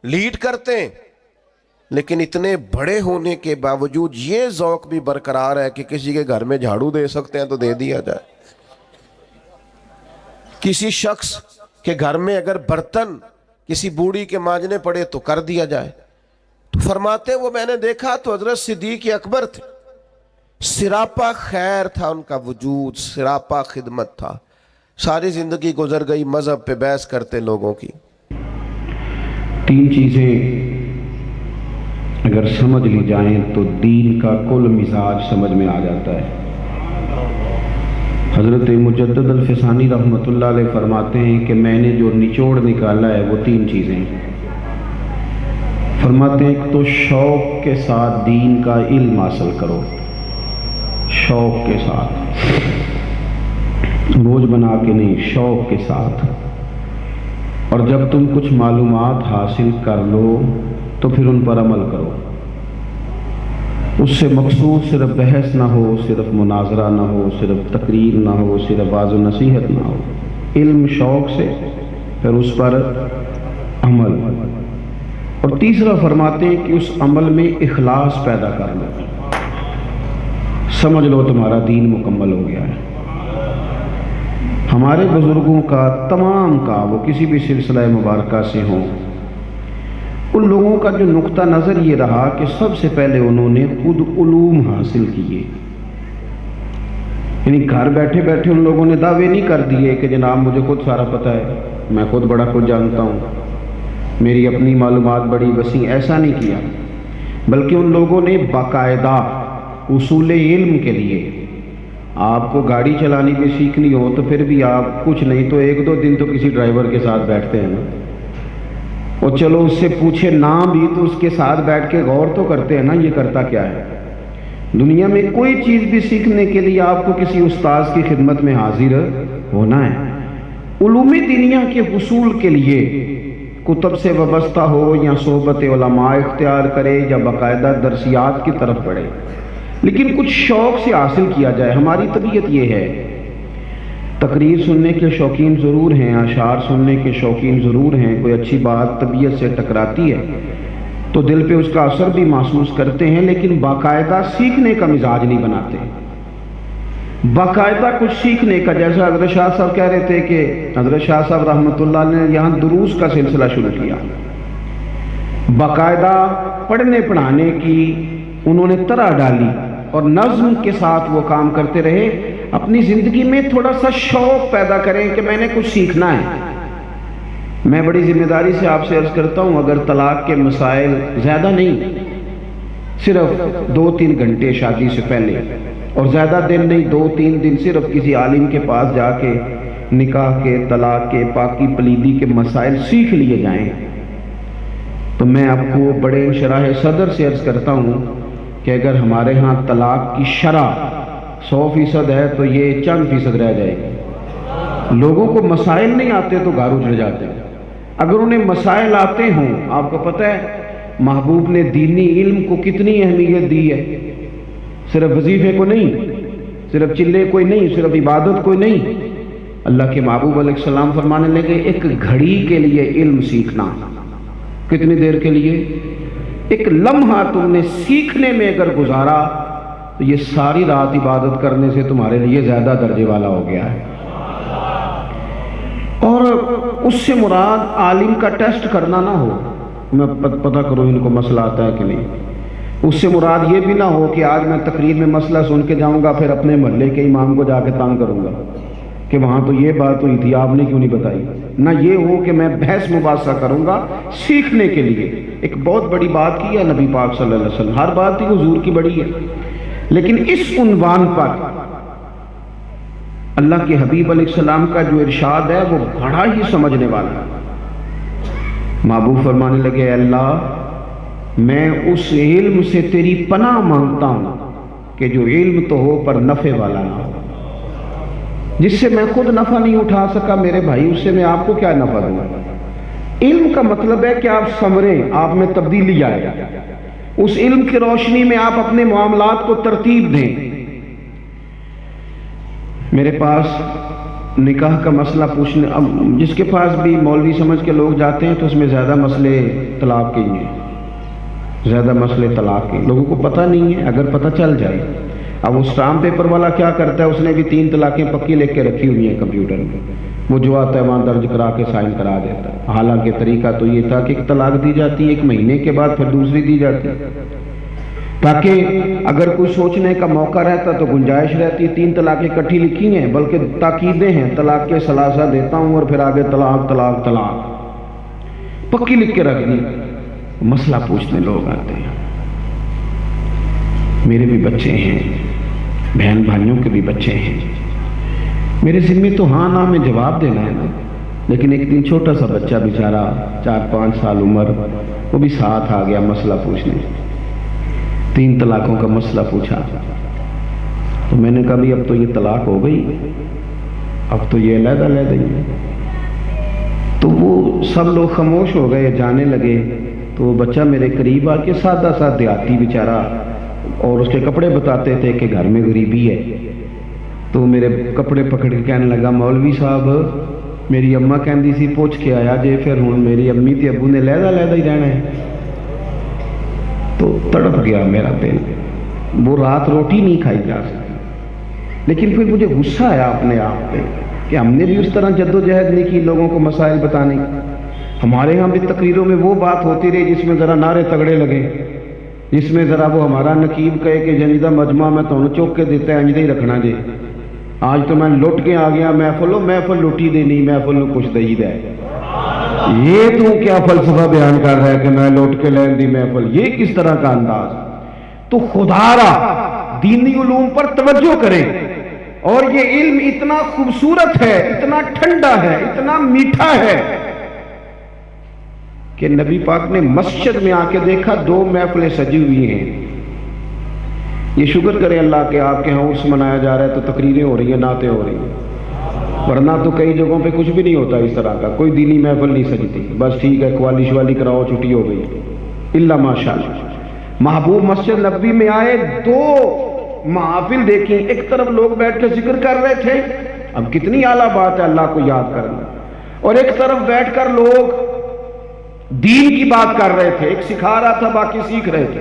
لیڈ کرتے ہیں، لیکن اتنے بڑے ہونے کے باوجود یہ ذوق بھی برقرار ہے کہ کسی کے گھر میں جھاڑو دے سکتے ہیں تو دے دیا جائے. کسی شخص کے گھر میں اگر برتن کسی بوڑھی کے مانجنے پڑے تو کر دیا جائے. تو فرماتے وہ میں نے دیکھا تو حضرت صدیق اکبر تھے. سراپا خیر تھا ان کا وجود، سراپا خدمت تھا. ساری زندگی گزر گئی مذہب پہ بحث کرتے لوگوں کی. 3 چیزیں اگر سمجھ لی جائیں تو دین کا کل مزاج سمجھ میں آ جاتا ہے. حضرت مجدد الفسانی رحمۃ اللہ علیہ فرماتے ہیں کہ میں نے جو نچوڑ نکالا ہے وہ 3 چیزیں ہیں. فرماتے ہیں ایک تو شوق کے ساتھ دین کا علم حاصل کرو، شوق کے ساتھ، بوجھ بنا کے نہیں، شوق کے ساتھ. اور جب تم کچھ معلومات حاصل کر لو تو پھر ان پر عمل کرو. اس سے مقصود صرف بحث نہ ہو، صرف مناظرہ نہ ہو، صرف تقریر نہ ہو، صرف واعظ و نصیحت نہ ہو. علم شوق سے، پھر اس پر عمل. اور تیسرا فرماتے ہیں کہ اس عمل میں اخلاص پیدا کر لو. سمجھ لو تمہارا دین مکمل ہو گیا ہے. ہمارے بزرگوں کا تمام کا، وہ کسی بھی سلسلہ مبارکہ سے ہوں، ان لوگوں کا جو نقطہ نظر یہ رہا کہ سب سے پہلے انہوں نے خود علوم حاصل کیے. یعنی گھر بیٹھے بیٹھے ان لوگوں نے دعوے نہیں کر دیے کہ جناب مجھے خود سارا پتہ ہے، میں خود بڑا کچھ جانتا ہوں، میری اپنی معلومات بڑی وسیع. ایسا نہیں کیا، بلکہ ان لوگوں نے باقاعدہ اصول علم کے لیے، آپ کو گاڑی چلانی بھی سیکھنی ہو تو پھر بھی آپ کچھ نہیں تو 1-2 دن تو کسی ڈرائیور کے ساتھ بیٹھتے ہیں نا، اور چلو اس سے پوچھے نہ بھی تو اس کے ساتھ بیٹھ کے غور تو کرتے ہیں نا یہ کرتا کیا ہے. دنیا میں کوئی چیز بھی سیکھنے کے لیے آپ کو کسی استاذ کی خدمت میں حاضر ہونا ہے. علوم دینیا کے حصول کے لیے کتب سے وابستہ ہو یا صحبت علماء اختیار کرے یا باقاعدہ درسیات کی طرف بڑھے، لیکن کچھ شوق سے حاصل کیا جائے. ہماری طبیعت یہ ہے، تقریر سننے کے شوقین ضرور ہیں، اشعار سننے کے شوقین ضرور ہیں. کوئی اچھی بات طبیعت سے ٹکراتی ہے تو دل پہ اس کا اثر بھی محسوس کرتے ہیں، لیکن باقاعدہ سیکھنے کا مزاج نہیں بناتے. باقاعدہ کچھ سیکھنے کا، جیسا حضرت شاہ صاحب کہہ رہے تھے کہ حضرت شاہ صاحب رحمۃ اللہ نے یہاں دروس کا سلسلہ شروع کیا، باقاعدہ پڑھنے پڑھانے کی انہوں نے طرح ڈالی اور نظم کے ساتھ وہ کام کرتے رہے۔ اپنی زندگی میں تھوڑا سا شوق پیدا کریں کہ میں نے کچھ سیکھنا ہے۔ میں بڑی ذمہ داری سے آپ سے عرض کرتا ہوں، اگر طلاق کے مسائل زیادہ نہیں، صرف 2-3 گھنٹے شادی سے پہلے اور زیادہ دن نہیں، 2-3 دن صرف کسی عالم کے پاس جا کے نکاح کے، طلاق کے، پاکی پلیدی کے مسائل سیکھ لیے جائیں تو میں آپ کو بڑے شرح صدر سے عرض کرتا ہوں کہ اگر ہمارے ہاں طلاق کی شرح 100% ہے تو یہ چند فیصد رہ جائے گی۔ لوگوں کو مسائل نہیں آتے تو گھر اجڑ جاتے ہیں۔ اگر انہیں مسائل آتے ہوں، آپ کو پتہ ہے محبوب نے دینی علم کو کتنی اہمیت دی ہے، صرف وظیفے کو نہیں، صرف چلے کوئی نہیں، صرف عبادت کوئی نہیں۔ اللہ کے محبوب علیہ السلام فرمانے لگے ایک گھڑی کے لیے علم سیکھنا، کتنی دیر کے لیے؟ ایک لمحہ تم نے سیکھنے میں اگر گزارا تو یہ ساری رات عبادت کرنے سے تمہارے لیے زیادہ درجے والا ہو گیا ہے۔ اور اس سے مراد عالم کا ٹیسٹ کرنا نہ ہو، میں پتہ کروں ان کو مسئلہ آتا ہے کہ نہیں۔ اس سے مراد یہ بھی نہ ہو کہ آج میں تقریر میں مسئلہ سن کے جاؤں گا پھر اپنے محلے کے امام کو جا کے تنگ کروں گا کہ وہاں تو یہ بات ہوئی تھی آپ نے کیوں نہیں بتائی۔ نہ یہ ہو کہ میں بحث مباحثہ کروں گا سیکھنے کے لیے۔ ایک بہت بڑی بات کی ہے نبی پاک صلی اللہ علیہ وسلم، ہر بات ہی حضور کی بڑی ہے، لیکن اس عنوان پر اللہ کے حبیب علیہ السلام کا جو ارشاد ہے وہ بڑا ہی سمجھنے والا ہے۔ محبوب فرمانے لگے اے اللہ میں اس علم سے تیری پناہ مانگتا ہوں کہ جو علم تو ہو پر نفع والا نہ ہو، جس سے میں خود نفع نہیں اٹھا سکا میرے بھائی، اس سے میں آپ کو کیا نفع دوں گا۔ علم کا مطلب ہے کہ آپ سنوریں، آپ میں تبدیلی آئے، اس علم کی روشنی میں آپ اپنے معاملات کو ترتیب دیں۔ میرے پاس نکاح کا مسئلہ پوچھنے، اب جس کے پاس بھی مولوی سمجھ کے لوگ جاتے ہیں تو اس میں زیادہ مسئلے طلاق کے ہیں، زیادہ مسئلے طلاق کے، لوگوں کو پتہ نہیں ہے۔ اگر پتہ چل جائے، اب وہ اسٹامپ پیپر والا کیا کرتا ہے، اس نے بھی 3 طلاقیں پکی لکھ کے رکھی ہوئی ہیں کمپیوٹر میں، وہ جو آتا ہے وہاں درج کرا کے سائن کرا دیتا ہے۔ حالانکہ طریقہ تو یہ تھا کہ ایک طلاق دی جاتی ہے، 1 مہینے کے بعد پھر دوسری دی جاتی ہے، تاکہ اگر کوئی سوچنے کا موقع رہتا تو گنجائش رہتی۔ 3 طلاقیں اکٹھی لکھی ہیں، بلکہ تاکیدیں ہیں، طلاق کے ثلاثہ دیتا ہوں اور پھر آگے طلاق طلاق طلاق پکی لکھ کے رکھ دی۔ مسئلہ پوچھنے لوگ آتے ہیں، میرے بھی بچے ہیں، بہن بھائیوں کے بھی بچے ہیں، میرے ذمہ تو ہاں نہ میں جواب دینا ہے نا، لیکن ایک دن چھوٹا سا بچہ بیچارہ 4-5 سال عمر، وہ بھی ساتھ آ گیا مسئلہ پوچھنے، 3 طلاقوں کا مسئلہ پوچھا تو میں نے کہا بھی اب تو یہ طلاق ہو گئی، اب تو یہ علیحدہ علیحدہ ہی ہے۔ تو وہ سب لوگ خاموش ہو گئے، جانے لگے، تو وہ بچہ میرے قریب آ کے سادہ سا دیہاتی بیچارہ، اور اس کے کپڑے بتاتے تھے کہ گھر میں غریبی ہے، تو میرے کپڑے پکڑ کے کہنے لگا مولوی صاحب میری اماں کہندی سی پوچھ کے آیا جے پھر ہوں میری امی تے ابو نے علیحدہ علیحدہ ہی رہنا ہے۔ تو تڑپ گیا میرا دل، وہ رات روٹی نہیں کھائی جا سکی، لیکن پھر مجھے غصہ آیا اپنے آپ پہ کہ ہم نے بھی اس طرح جدوجہد نہیں کی لوگوں کو مسائل بتانے کی۔ ہمارے ہاں بھی تقریروں میں وہ بات ہوتی رہی جس میں ذرا نعرے تگڑے لگے، جس میں ذرا وہ ہمارا نقیب کہے کہ جنیدہ مجمع میں تو چوک کے دیتا ہے انجدہ ہی رکھنا جے، آج تو میں لٹ کے آ گیا محفل لٹی دینی، محفل نو کچھ دئی دے۔ یہ تو کیا فلسفہ بیان کر رہا ہے کہ میں لوٹ کے لین دی محفل، یہ کس طرح کا انداز؟ تو خدا را دینی علوم پر توجہ کریں، اور یہ علم اتنا خوبصورت ہے، اتنا ٹھنڈا ہے، اتنا میٹھا ہے کہ نبی پاک نے مسجد میں آ کے دیکھا 2 محفلیں سجی ہوئی ہیں۔ یہ شکر کرے اللہ کہ آپ کے ہاں عرس منایا جا رہا ہے تو تقریریں ہو رہی ہیں، نعتیں ہو رہی ہیں، ورنہ تو کئی جگہوں پہ کچھ بھی نہیں ہوتا اس طرح کا، کوئی دینی محفل نہیں سجتی، بس ٹھیک ہے قوالی شوالی کراؤ چھٹی ہو گئی، الا ماشاءاللہ۔ محبوب مسجد نبوی میں آئے، 2 محافل دیکھیں، ایک طرف لوگ بیٹھ کے ذکر کر رہے تھے، اب کتنی اعلیٰ بات ہے اللہ کو یاد کرنا، اور ایک طرف بیٹھ کر لوگ دین کی بات کر رہے تھے، ایک سکھا رہا تھا باقی سیکھ رہے تھے۔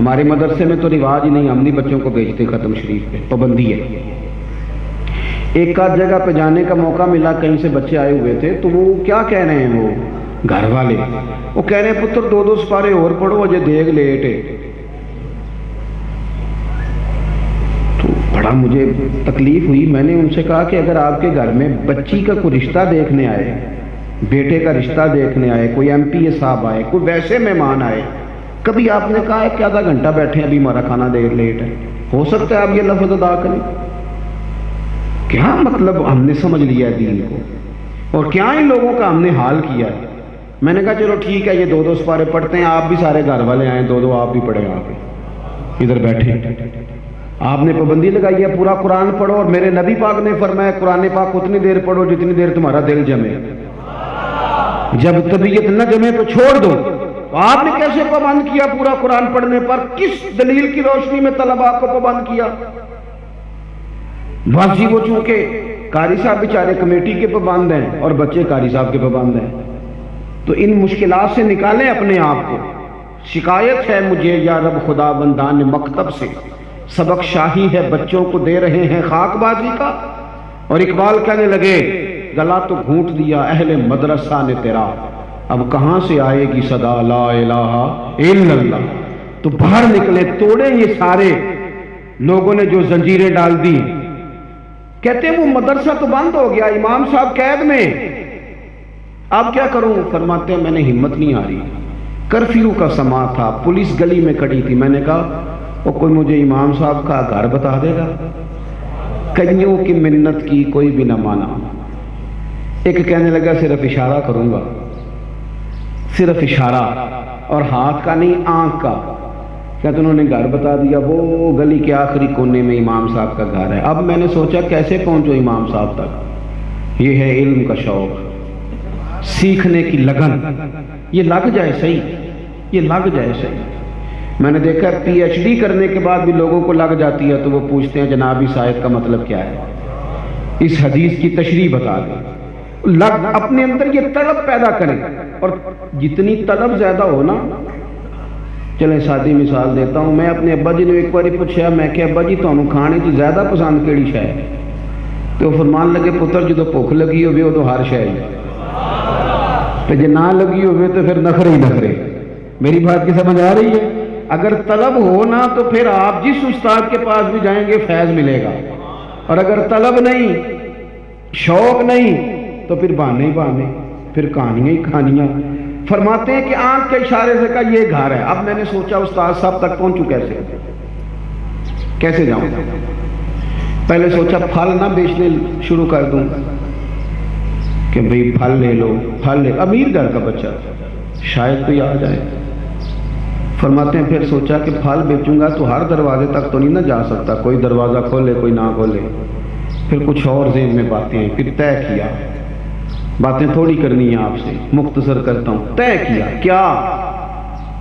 ہمارے مدرسے میں تو رواج ہی نہیں، ہم نہیں بچوں کو بھیجتے ختم شریف پہ، پابندی ہے۔ ایک آدھ جگہ پہ جانے کا موقع ملا، کہیں سے بچے آئے ہوئے تھے، تو وہ کیا کہہ رہے ہیں، وہ گھر والے وہ کہہ رہے ہیں پتر 2 سپارے اور پڑھو، اجے دیگ لیٹ ہے۔ تو بڑا مجھے تکلیف ہوئی، میں نے ان سے کہا کہ اگر آپ کے گھر میں بچی کا کوئی رشتہ دیکھنے آئے، بیٹے کا رشتہ دیکھنے آئے، کوئی ایم پی اے صاحب آئے، کوئی ویسے مہمان آئے، کبھی آپ نے کہا ہے کہ آدھا گھنٹہ بیٹھے ابھی ہمارا کھانا دیر لیٹ ہے؟ ہو سکتا ہے آپ یہ لفظ ادا کریں؟ کیا مطلب ہم نے سمجھ لیا ہے دین کو، اور کیا ان لوگوں کا ہم نے حال کیا ہے۔ میں نے کہا چلو ٹھیک ہے، یہ 2 سپارے پڑھتے ہیں، آپ بھی سارے گھر والے آئیں، 2 آپ بھی پڑھیں، آپ ادھر بیٹھے۔ آپ نے پابندی لگائی ہے پورا قرآن پڑھو، اور میرے نبی پاک نے فرمایا قرآن پاک اتنی دیر پڑھو جتنی دیر تمہارا دل جمے، جب طبیعت نہ جمے تو چھوڑ دو۔ آپ نے کیسے پابند کیا پورا قرآن پڑھنے پر؟ کس دلیل کی روشنی میں طلباء کو پابند کیا؟ بس جی، وہ چونکہ قاری صاحب بیچارے کمیٹی کے پابند ہیں اور بچے قاری صاحب کے پابند ہیں، تو ان مشکلات سے نکالیں اپنے آپ کو۔ شکایت ہے مجھے یا رب خدا بندان مکتب سے، سبق شاہی ہے بچوں کو دے رہے ہیں خاک بازی کا۔ اور اقبال کہنے لگے گلا تو گھونٹ دیا اہل مدرسہ نے تیرا، اب کہاں سے آئے گی صدا لا الہ الا اللہ۔ تو باہر نکلے، توڑے یہ سارے لوگوں نے جو زنجیریں ڈال دی۔ کہتے ہیں وہ مدرسہ تو بند ہو گیا، امام صاحب قید میں، اب کیا کروں؟ فرماتے ہیں میں نے ہمت نہیں آ رہی، کرفیو کا سما تھا، پولیس گلی میں کھڑی تھی، میں نے کہا وہ کوئی مجھے امام صاحب کا گھر بتا دے گا؟ کئیوں کی منت کی کوئی بھی نہ مانا۔ ایک کہنے لگا صرف اشارہ کروں گا، صرف اشارہ، اور ہاتھ کا نہیں آنکھ کا۔ کہتے انہوں نے گھر بتا دیا، وہ گلی کے آخری کونے میں امام صاحب کا گھر ہے۔ اب میں نے سوچا کیسے پہنچو امام صاحب تک؟ یہ ہے علم کا شوق، سیکھنے کی لگن، یہ لگ جائے صحیح، یہ لگ جائے صحیح۔ میں نے دیکھا پی ایچ ڈی کرنے کے بعد بھی لوگوں کو لگ جاتی ہے، تو وہ پوچھتے ہیں جناب اس آیت کا مطلب کیا ہے، اس حدیث کی تشریح بتا دیں۔ لگ اپنے اندر یہ طلب پیدا کریں، اور جتنی طلب زیادہ ہو نا، چلیں سادی مثال دیتا ہوں، میں اپنے ابا جی نے ایک بار پوچھا، میں کہ ابا جی تمہیں کھانے کی زیادہ پسند کیڑی شے ہے؟ تو وہ فرمان لگے پتر جدو بھوک لگی ہوئے وہ تو ہر شے ہی، تو جے نہ لگی ہوئے تو پھر نخرے ہی نخرے۔ میری بات کی سمجھ آ رہی ہے؟ اگر طلب ہو نا تو پھر آپ جس استاد کے پاس بھی جائیں گے فیض ملے گا، اور اگر طلب نہیں، شوق نہیں، تو پھر بہانے ہی بہانے، پھر کہانیاں ہی کہانیاں۔ فرماتے ہیں کہ آنکھ کے اشارے سے کہا یہ گھر ہے۔ اب میں نے سوچا استاد صاحب تک پہنچوں کیسے جاؤں؟ پہلے سوچا پھل نہ بیچنے شروع کر دوں کہ بھئی پھل لے لو، پھل لے، امیر گھر کا بچہ شاید کوئی آ جائے۔ فرماتے ہیں پھر سوچا کہ پھل بیچوں گا تو ہر دروازے تک تو نہیں نہ جا سکتا، کوئی دروازہ کھولے کوئی نہ کھولے۔ پھر کچھ اور ذہن میں باتیں ہیں، پھر طے کیا، باتیں تھوڑی کرنی ہیں آپ سے، مختصر کرتا ہوں۔ طے کیا کیا؟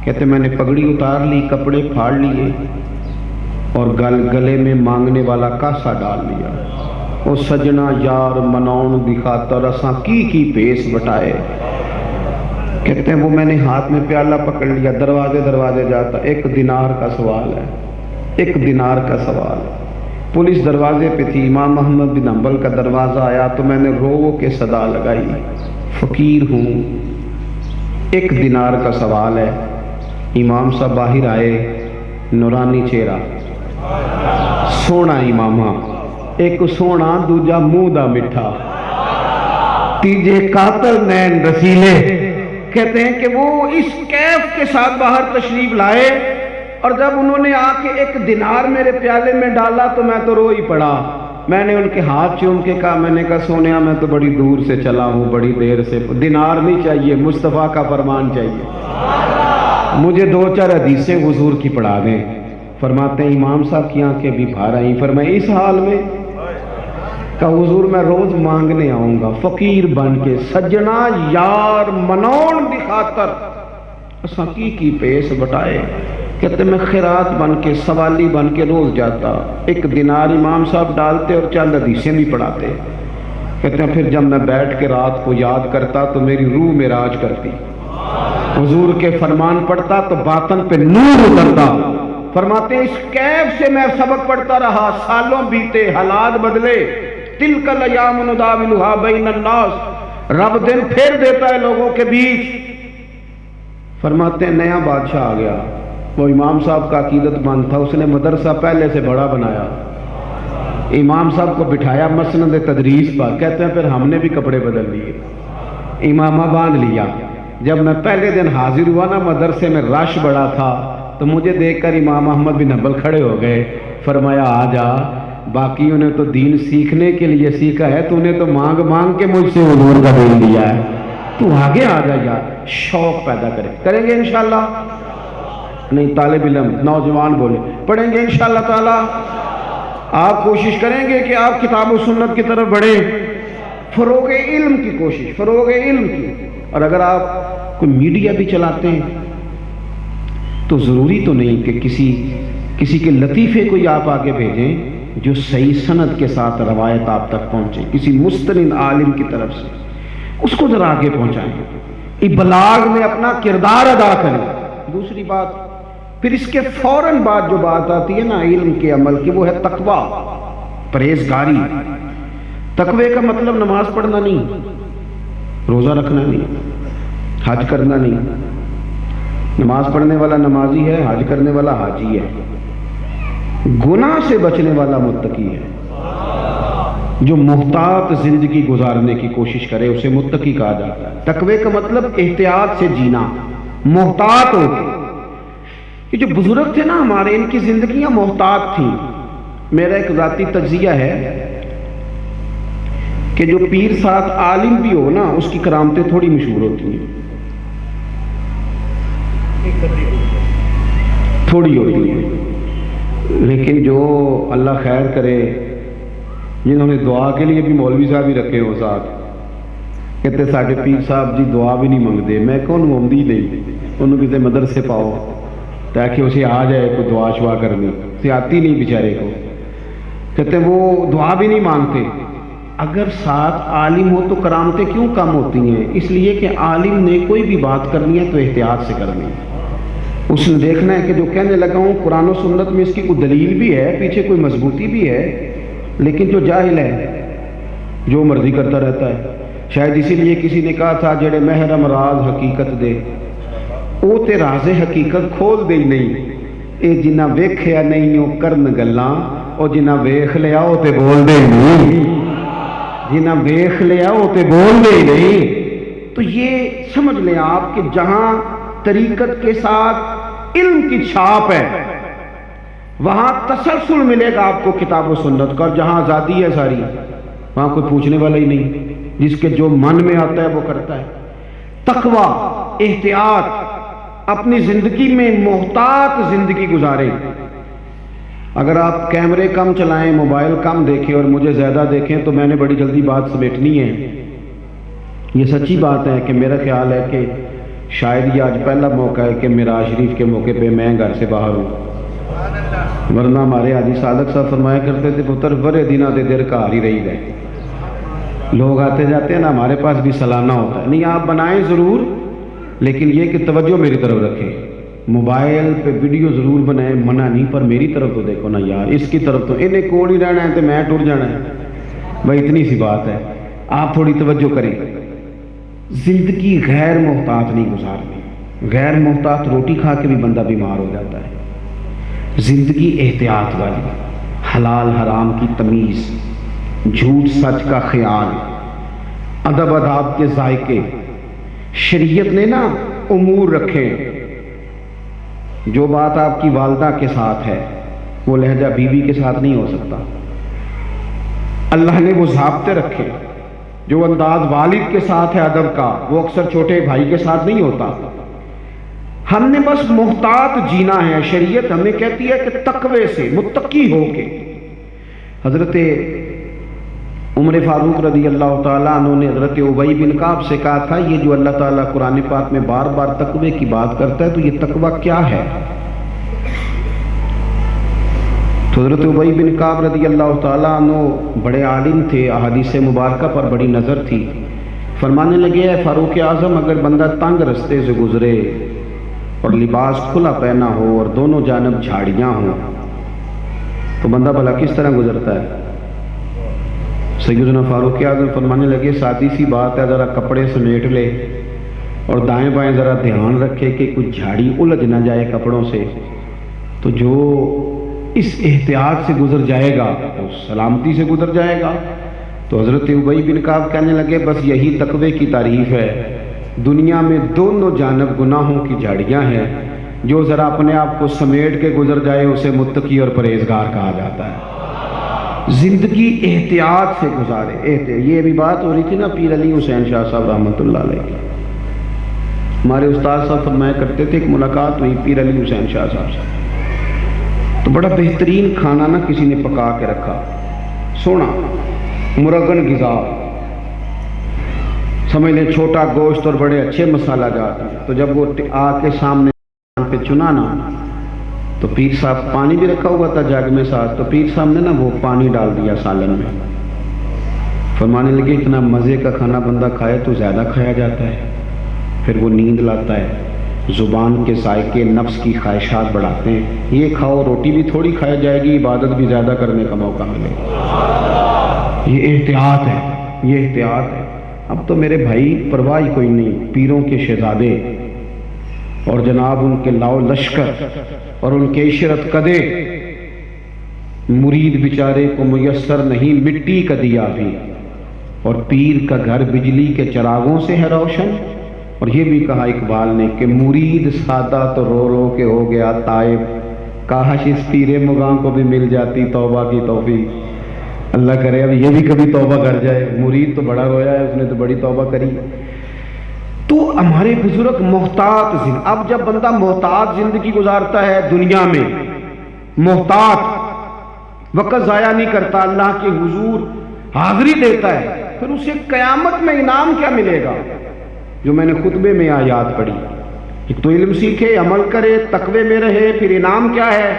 کہتے میں نے پگڑی اتار لی، کپڑے پھاڑ لیے، اور گلے میں مانگنے والا کاسا ڈال لیا۔ او سجنا یار مناؤن دی خاطر اساں کی پیس بٹائے۔ کہتے ہیں وہ میں نے ہاتھ میں پیالہ پکڑ لیا، دروازے جاتا، 1 دینار کا سوال ہے، 1 دینار کا سوال ہے۔ پولیس دروازے پہ تھی، امام محمد بن حنبل کا دروازہ آیا تو میں نے رو کے صدا لگائی، فقیر ہوں، 1 دینار کا سوال ہے۔ امام صاحب باہر آئے، نورانی چہرہ، سونا امامہ، ایک سونا دوجا منہ دا مٹھا، تیجے قاتل نین رسیلے۔ کہتے ہیں کہ وہ اس کیف کے ساتھ باہر تشریف لائے، اور جب انہوں نے آ کے 1 دینار میرے پیالے میں ڈالا تو میں تو رو ہی پڑا۔ میں نے ان کے ہاتھ چوم کے کہا، میں نے کہا سونیا میں تو بڑی دور سے چلا ہوں، بڑی دیر سے، دینار نہیں چاہیے، مصطفیٰ کا فرمان چاہیے، مجھے 2-4 حدیثیں حضور کی پڑھا دیں۔ فرماتے ہیں امام صاحب کی آنکھیں بھی بھار آئیں۔ فرمایا اس حال میں؟ کہ حضور میں روز مانگنے آؤں گا فقیر بن کے، سجنا یار منون دی خاطر اساں کی پیس بٹائے۔ کہتے میں خیرات بن کے، سوالی بن کے روز جاتا، 1 دینار امام صاحب ڈالتے اور چند حدیثیں بھی پڑھاتے۔ کہتے ہیں پھر جب میں بیٹھ کے رات کو یاد کرتا تو میری روح معراج کرتی، حضور کے فرمان پڑھتا تو باطن پہ نور اترتا، فرماتے ہیں اس کیف سے میں سبق پڑھتا رہا، سالوں بیتے، حالات بدلے، تلک الایام نداولھا بین الناس، رب دن پھیر دیتا ہے لوگوں کے بیچ۔ فرماتے ہیں نیا بادشاہ آ گیا، وہ امام صاحب کا عقیدت مند تھا، اس نے مدرسہ پہلے سے بڑا بنایا، امام صاحب کو بٹھایا مسند تدریس پر، کہتے ہیں پھر ہم نے بھی کپڑے بدل لیے، امامہ باندھ لیا۔ جب میں پہلے دن حاضر ہوا نا مدرسے میں رش بڑا تھا، تو مجھے دیکھ کر امام احمد بن حنبل کھڑے ہو گئے، فرمایا آ جا، باقیوں نے تو دین سیکھنے کے لیے سیکھا ہے، تو نے تو مانگ مانگ کے مجھ سے حضور کا دین لیا ہے، تو آگے آ جا یار، شوق پیدا کریں گے انشاءاللہ؟ نہیں، طالب علم نوجوان بولے پڑھیں گے انشاءاللہ تعالی؟ آپ کوشش کریں گے کہ آپ کتاب و سنت کی طرف بڑھیں، فروغ علم کی کوشش، فروغ علم کی۔ اور اگر آپ کوئی میڈیا بھی چلاتے ہیں تو ضروری تو نہیں کہ کسی کے لطیفے کو آپ آگے بھیجیں جو صحیح سند کے ساتھ روایت آپ تک پہنچے، کسی مستند عالم کی طرف سے اس کو ذرا آگے پہنچائیں، ابلاغ میں اپنا کردار ادا کریں۔ دوسری بات، پھر اس کے فوراً بعد جو بات آتی ہے نا علم کے عمل کی، وہ ہے تقویٰ، پرہیزگاری۔ تقوی کا مطلب نماز پڑھنا نہیں، روزہ رکھنا نہیں، حج کرنا نہیں۔ نماز پڑھنے والا نمازی ہے، حج کرنے والا حاجی ہے، گناہ سے بچنے والا متقی ہے۔ جو محتاط زندگی گزارنے کی کوشش کرے اسے متقی کہا جاتا ہے۔ تقوی کا مطلب احتیاط سے جینا، محتاط ہو کے۔ یہ جو بزرگ تھے نا ہمارے، ان کی زندگیاں محتاط تھیں۔ میرا ایک ذاتی تجزیہ ہے کہ جو پیر ساتھ عالم بھی ہو نا، اس کی کرامتیں تھوڑی مشہور ہوتی ہیں، تھوڑی ہوتی ہیں، لیکن جو اللہ خیر کرے، جنہوں نے دعا کے لیے بھی مولوی صاحب ہی رکھے ہو ساتھ، کہتے ساڈے پیر صاحب جی دعا بھی نہیں منگتے۔ میں کون آمدی نہیں، انہوں کسی مدرسے پاؤ تاکہ اسے آ جائے کوئی دعا شوا کرنی، اسے آتی نہیں بیچارے کو، کہتے وہ دعا بھی نہیں مانگتے۔ اگر ساتھ عالم ہو تو کرامتیں کیوں کم ہوتی ہیں؟ اس لیے کہ عالم نے کوئی بھی بات کرنی ہے تو احتیاط سے کرنی ہے۔ اس نے دیکھنا ہے کہ جو کہنے لگا ہوں قرآن و سنت میں اس کی کوئی دلیل بھی ہے، پیچھے کوئی مضبوطی بھی ہے، لیکن جو جاہل ہے جو مرضی کرتا رہتا ہے۔ شاید اسی لیے کسی نے کہا تھا جڑے محرم راز حقیقت دے او تے راز حقیقت کھول دے نہیں، اے جنہ ویکھیا نہیں او کرن گلاں، او جنہ ویکھ لیا او تے بول دے نہیں، جنہ ویکھ لیا او تے بول دے نہیں۔ تو یہ سمجھ لیں آپ کہ جہاں طریقت کے ساتھ علم کی چھاپ ہے وہاں تسلسل ملے گا آپ کو کتاب و سنت کا، اور جہاں آزادی ہے ساری وہاں کوئی پوچھنے والا ہی نہیں، جس کے جو من میں آتا ہے وہ کرتا ہے۔ تقوی، احتیاط، اپنی زندگی میں محتاط زندگی گزاریں۔ اگر آپ کیمرے کم چلائیں، موبائل کم دیکھیں اور مجھے زیادہ دیکھیں تو میں نے بڑی جلدی بات سمیٹنی ہے۔ یہ سچی بات ہے کہ میرا خیال ہے کہ شاید یہ آج پہلا موقع ہے کہ معراج شریف کے موقع پہ میں گھر سے باہر ہوں، ورنہ ہمارے حاجی صادق صاحب فرمایا کرتے تھے پتر برے دنوں دے دیر گھر ہی رہی گئے، لوگ آتے جاتے ہیں نا، ہمارے پاس بھی سالانہ ہوتا ہے۔ نہیں آپ بنائیں ضرور، لیکن یہ کہ توجہ میری طرف رکھیں، موبائل پہ ویڈیو ضرور بنائیں، منع نہیں، پر میری طرف تو دیکھو نا یار، اس کی طرف تو انہیں کوڑ ہی رہنا ہے تو میں ٹر جانا ہے، بھائی اتنی سی بات ہے۔ آپ تھوڑی توجہ کریں، زندگی غیر محتاط نہیں گزارنی۔ غیر محتاط روٹی کھا کے بھی بندہ بیمار ہو جاتا ہے۔ زندگی احتیاط والی، حلال حرام کی تمیز، جھوٹ سچ کا خیال، ادب آداب کے ذائقے۔ شریعت نے نا امور رکھے، جو بات آپ کی والدہ کے ساتھ ہے وہ لہجہ بیوی کے ساتھ نہیں ہو سکتا۔ اللہ نے وہ ضابطے رکھے، جو انداز والد کے ساتھ ہے ادب کا وہ اکثر چھوٹے بھائی کے ساتھ نہیں ہوتا۔ ہم نے بس محتاط جینا ہے۔ شریعت ہمیں کہتی ہے کہ تقوی سے، متقی ہو کے۔ حضرت عمر فاروق رضی اللہ تعالیٰ عنہ نے حضرت ابی بن کعب سے کہا تھا یہ جو اللہ تعالیٰ قرآن پاک میں بار بار تقوی کی بات کرتا ہے تو یہ تقوی کیا ہے؟ تو حضرت ابی بن کعب رضی اللہ تعالیٰ عنہ بڑے عالم تھے، احادیث مبارکہ پر بڑی نظر تھی۔ فرمانے لگے اے فاروق اعظم، اگر بندہ تنگ رستے سے گزرے اور لباس کھلا پہنا ہو اور دونوں جانب جھاڑیاں ہوں تو بندہ بھلا کس طرح گزرتا ہے؟ سیدنا فاروق اعظم فرمانے لگے سادی سی بات ہے، ذرا کپڑے سمیٹ لے اور دائیں بائیں ذرا دھیان رکھے کہ کچھ جھاڑی الجھ نہ جائے کپڑوں سے، تو جو اس احتیاط سے گزر جائے گا وہ سلامتی سے گزر جائے گا۔ تو حضرت ابی بن کعب کہنے لگے بس یہی تقوی کی تعریف ہے، دنیا میں دونوں جانب گناہوں کی جھاڑیاں ہیں، جو ذرا اپنے آپ کو سمیٹ کے گزر جائے اسے متقی اور پرہیزگار کہا جاتا ہے۔ زندگی احتیاط سے گزارے۔ یہ بھی بات ہو رہی تھی نا پیر علی حسین شاہ صاحب رحمۃ اللہ علیہ کی، ہمارے استاد صاحب فرمایا کرتے تھے، ایک ملاقات ہوئی پیر علی حسین شاہ صاحب سے، تو بڑا بہترین کھانا نا کسی نے پکا کے رکھا، سونا مرغن غذا، سمجھ لیں چھوٹا گوشت اور بڑے اچھے مسالہ جات ہیں۔ تو جب وہ آ کے سامنے پہ چنا نا تو پیر صاحب، پانی بھی رکھا ہوا تھا جگ میں ساتھ، تو پیر صاحب نے نا وہ پانی ڈال دیا سالن میں، فرمانے لگے اتنا مزے کا کھانا بندہ کھائے تو زیادہ کھایا جاتا ہے، پھر وہ نیند لاتا ہے، زبان کے ذائقے نفس کی خواہشات بڑھاتے ہیں، یہ کھاؤ روٹی بھی تھوڑی کھائی جائے گی، عبادت بھی زیادہ کرنے کا موقع ملے گا۔ یہ احتیاط ہے، یہ احتیاط ہے۔ اب تو میرے بھائی پرواہ ہی کوئی نہیں، پیروں کے شہزادے اور جناب ان کے لاؤ لشکر اور ان کے عشرت قدے، مرید بیچارے کو میسر نہیں مٹی کا دیا بھی، اور پیر کا گھر بجلی کے چراغوں سے ہے روشن۔ اور یہ بھی کہا اقبال نے کہ مرید سادہ تو رو رو کے ہو گیا تائب، کاش اس پیر مغاں کو بھی مل جاتی توبہ کی توفیق۔ اللہ کرے اب یہ بھی کبھی توبہ کر جائے، مرید تو بڑا رویا ہے، اس نے تو بڑی توبہ کری۔ تو ہمارے بزرگ محتاط اب جب بندہ محتاط زندگی گزارتا ہے دنیا میں، محتاط وقت ضائع نہیں کرتا، اللہ کے حضور حاضری دیتا ہے، پھر اسے قیامت میں انعام کیا ملے گا؟ جو میں نے خطبے میں آیات پڑھی، ایک تو علم سیکھے، عمل کرے، تقوی میں رہے، پھر انعام کیا ہے؟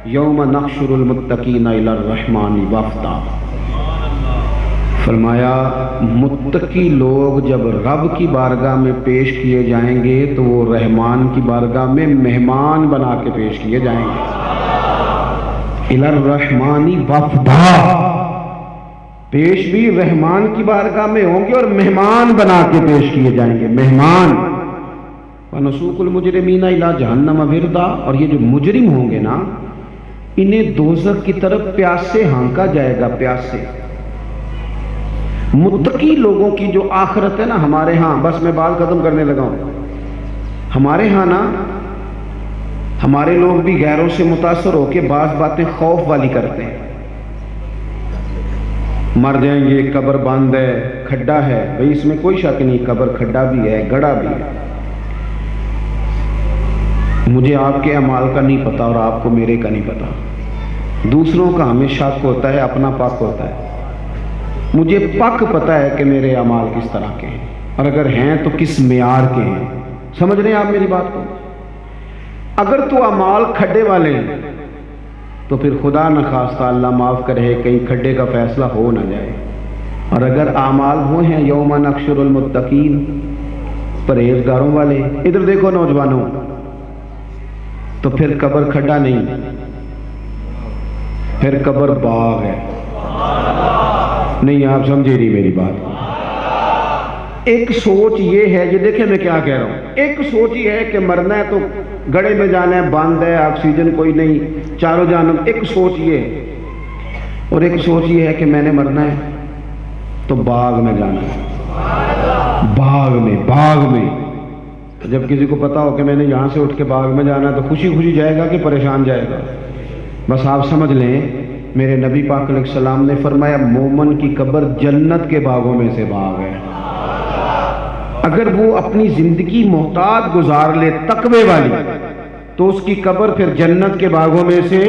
یوم نحشر المتقین الی الرحمن وفدا، فرمایا متقی لوگ جب رب کی بارگاہ میں پیش کیے جائیں گے تو وہ رحمان کی بارگاہ میں مہمان بنا کے پیش کیے جائیں گے، الی الرحمن وفدا، پیش بھی رحمان کی بارگاہ میں ہوں گے اور مہمان بنا کے پیش کیے جائیں گے، مہمان۔ وَنُسُوقُ الْمُجْرِمِينَ إِلَىٰ جَهَنَّمَ وِرْدًا، اور یہ جو مجرم ہوں گے نا انہیں دوزخ کی طرف پیاس سے ہانکا جائے گا، پیاس سے۔ متقی لوگوں کی جو آخرت ہے نا ہمارے ہاں، بس میں بات ختم کرنے لگا ہوں، ہمارے ہاں نا ہمارے لوگ بھی غیروں سے متاثر ہو کے بعض باتیں خوف والی کرتے ہیں، مر جائیں گے، قبر بند ہے، کھڈا ہے، بھئی اس میں کوئی شک نہیں، قبر کھڈا بھی ہے، گڑھا بھی ہے، مجھے آپ کے اعمال کا نہیں پتا اور آپ کو میرے کا نہیں پتا، دوسروں کا ہمیں شک ہوتا ہے، اپنا پاک ہوتا ہے، مجھے پاک پتا ہے کہ میرے اعمال کس طرح کے ہیں، اور اگر ہیں تو کس معیار کے ہیں، سمجھ رہے ہیں آپ میری بات کو؟ اگر تو اعمال کھڈے والے ہیں تو پھر خدا نخواستہ اللہ معاف کرے کہیں کھڈے کا فیصلہ ہو نہ جائے، اور اگر اعمال وہ ہیں یوم نحشر المتقین، پرہیزگاروں والے، ادھر دیکھو نوجوانوں، تو پھر قبر کھڈا نہیں، پھر قبر باغ ہے۔ نہیں آپ سمجھے نہیں میری بات۔ ایک سوچ یہ ہے، یہ دیکھیں میں کیا کہہ رہا ہوں، ایک سوچ یہ ہے کہ مرنا ہے تو گڑھے میں جانا ہے، بند ہے، آکسیجن کوئی نہیں، چاروں جانب، ایک سوچ یہ ہے، اور ایک سوچ یہ ہے کہ میں نے مرنا ہے تو باغ میں جانا ہے، باغ میں جب کسی کو پتا ہو کہ میں نے یہاں سے اٹھ کے باغ میں جانا ہے تو خوشی خوشی جائے گا کہ پریشان جائے گا؟ بس آپ سمجھ لیں، میرے نبی پاک علیہ السلام نے فرمایا مومن کی قبر جنت کے باغوں میں سے باغ ہے، اگر وہ اپنی زندگی محتاط گزار لے تقوی والی تو اس کی قبر پھر جنت کے باغوں میں سے،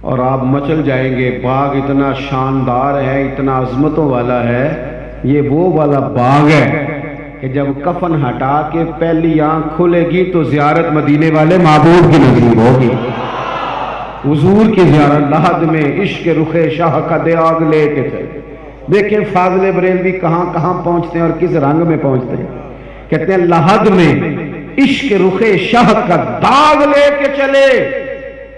اور آپ مچل جائیں گے۔ باغ اتنا شاندار ہے، اتنا عظمتوں والا ہے، یہ وہ والا باغ ہے کہ جب کفن ہٹا کے پہلی آنکھ کھلے گی تو زیارت مدینے والے معبود کی نصیب ہوگی، حضور کی زیارت۔ لحد میں عشق رخ شاہ کا دیاغ لے کے چلے، دیکھیں فاضل بریلوی کہاں کہاں پہنچتے ہیں اور کس رنگ میں پہنچتے ہیں، کہتے ہیں لحد میں عشق رخ شاہ کا داغ لے کے چلے.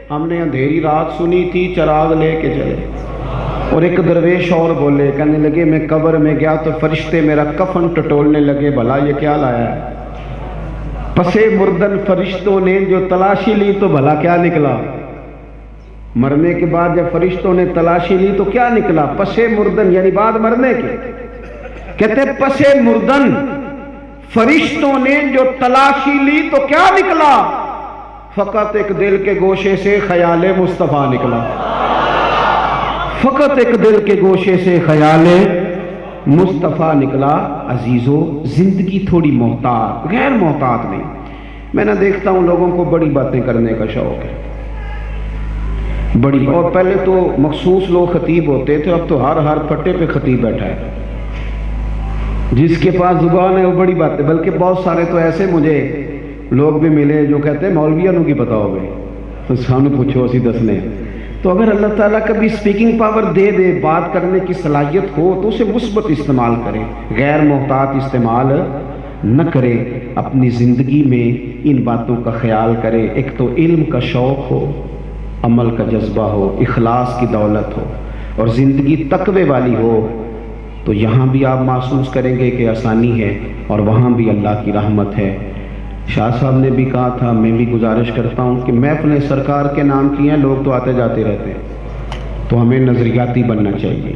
ہم نے اندھیری رات سنی تھی چراغ لے کے چلے. اور ایک درویش اور بولے, کہنے لگے میں قبر میں گیا تو فرشتے میرا کفن ٹٹولنے لگے, بھلا یہ کیا لایا ہے. پسے مردن فرشتوں نے جو تلاشی لی تو بھلا کیا نکلا. مرنے کے بعد جب فرشتوں نے تلاشی لی تو کیا نکلا. پسے مردن یعنی بعد مرنے کے. کہتے پسے مردن فرشتوں نے جو تلاشی لی تو کیا نکلا. فقط ایک دل کے گوشے سے خیال مصطفیٰ نکلا. فقط ایک دل کے گوشے سے خیال مصطفیٰ نکلا. عزیزو, زندگی تھوڑی محتاط, غیر محتاط نہیں. میں نہ دیکھتا ہوں لوگوں کو بڑی باتیں کرنے کا شوق ہے, بڑی. اور پہلے تو مخصوص لوگ خطیب ہوتے تھے, اب تو ہر پھٹے پہ خطیب بیٹھا ہے. جس کے پاس زبان ہے وہ بڑی بات ہے. بلکہ بہت سارے تو ایسے مجھے لوگ بھی ملے جو کہتے ہیں مولویوں کی پتہ ہو گئے تو سانو پوچھو اسی دسنے. تو اگر اللہ تعالیٰ کبھی سپیکنگ پاور دے دے, بات کرنے کی صلاحیت ہو تو اسے مثبت استعمال کرے, غیر محتاط استعمال نہ کرے. اپنی زندگی میں ان باتوں کا خیال کرے. ایک تو علم کا شوق ہو, عمل کا جذبہ ہو, اخلاص کی دولت ہو, اور زندگی تقوی والی ہو, تو یہاں بھی آپ محسوس کریں گے کہ آسانی ہے اور وہاں بھی اللہ کی رحمت ہے. شاہ صاحب نے بھی کہا تھا, میں بھی گزارش کرتا ہوں کہ محفلیں سرکار کے نام کی ہیں, لوگ تو آتے جاتے رہتے ہیں, تو ہمیں نظریاتی بننا چاہیے,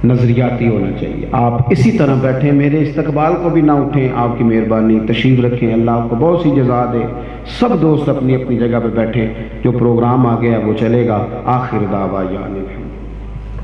نظریاتی ہونا چاہیے. آپ اسی طرح بیٹھیں, میرے استقبال کو بھی نہ اٹھیں. آپ کی مہربانی, تشریف رکھیں, اللہ آپ کو بہت سی جزا دے. سب دوست اپنی اپنی جگہ پہ بیٹھیں, جو پروگرام آ گیا وہ چلے گا. آخر دعویٰ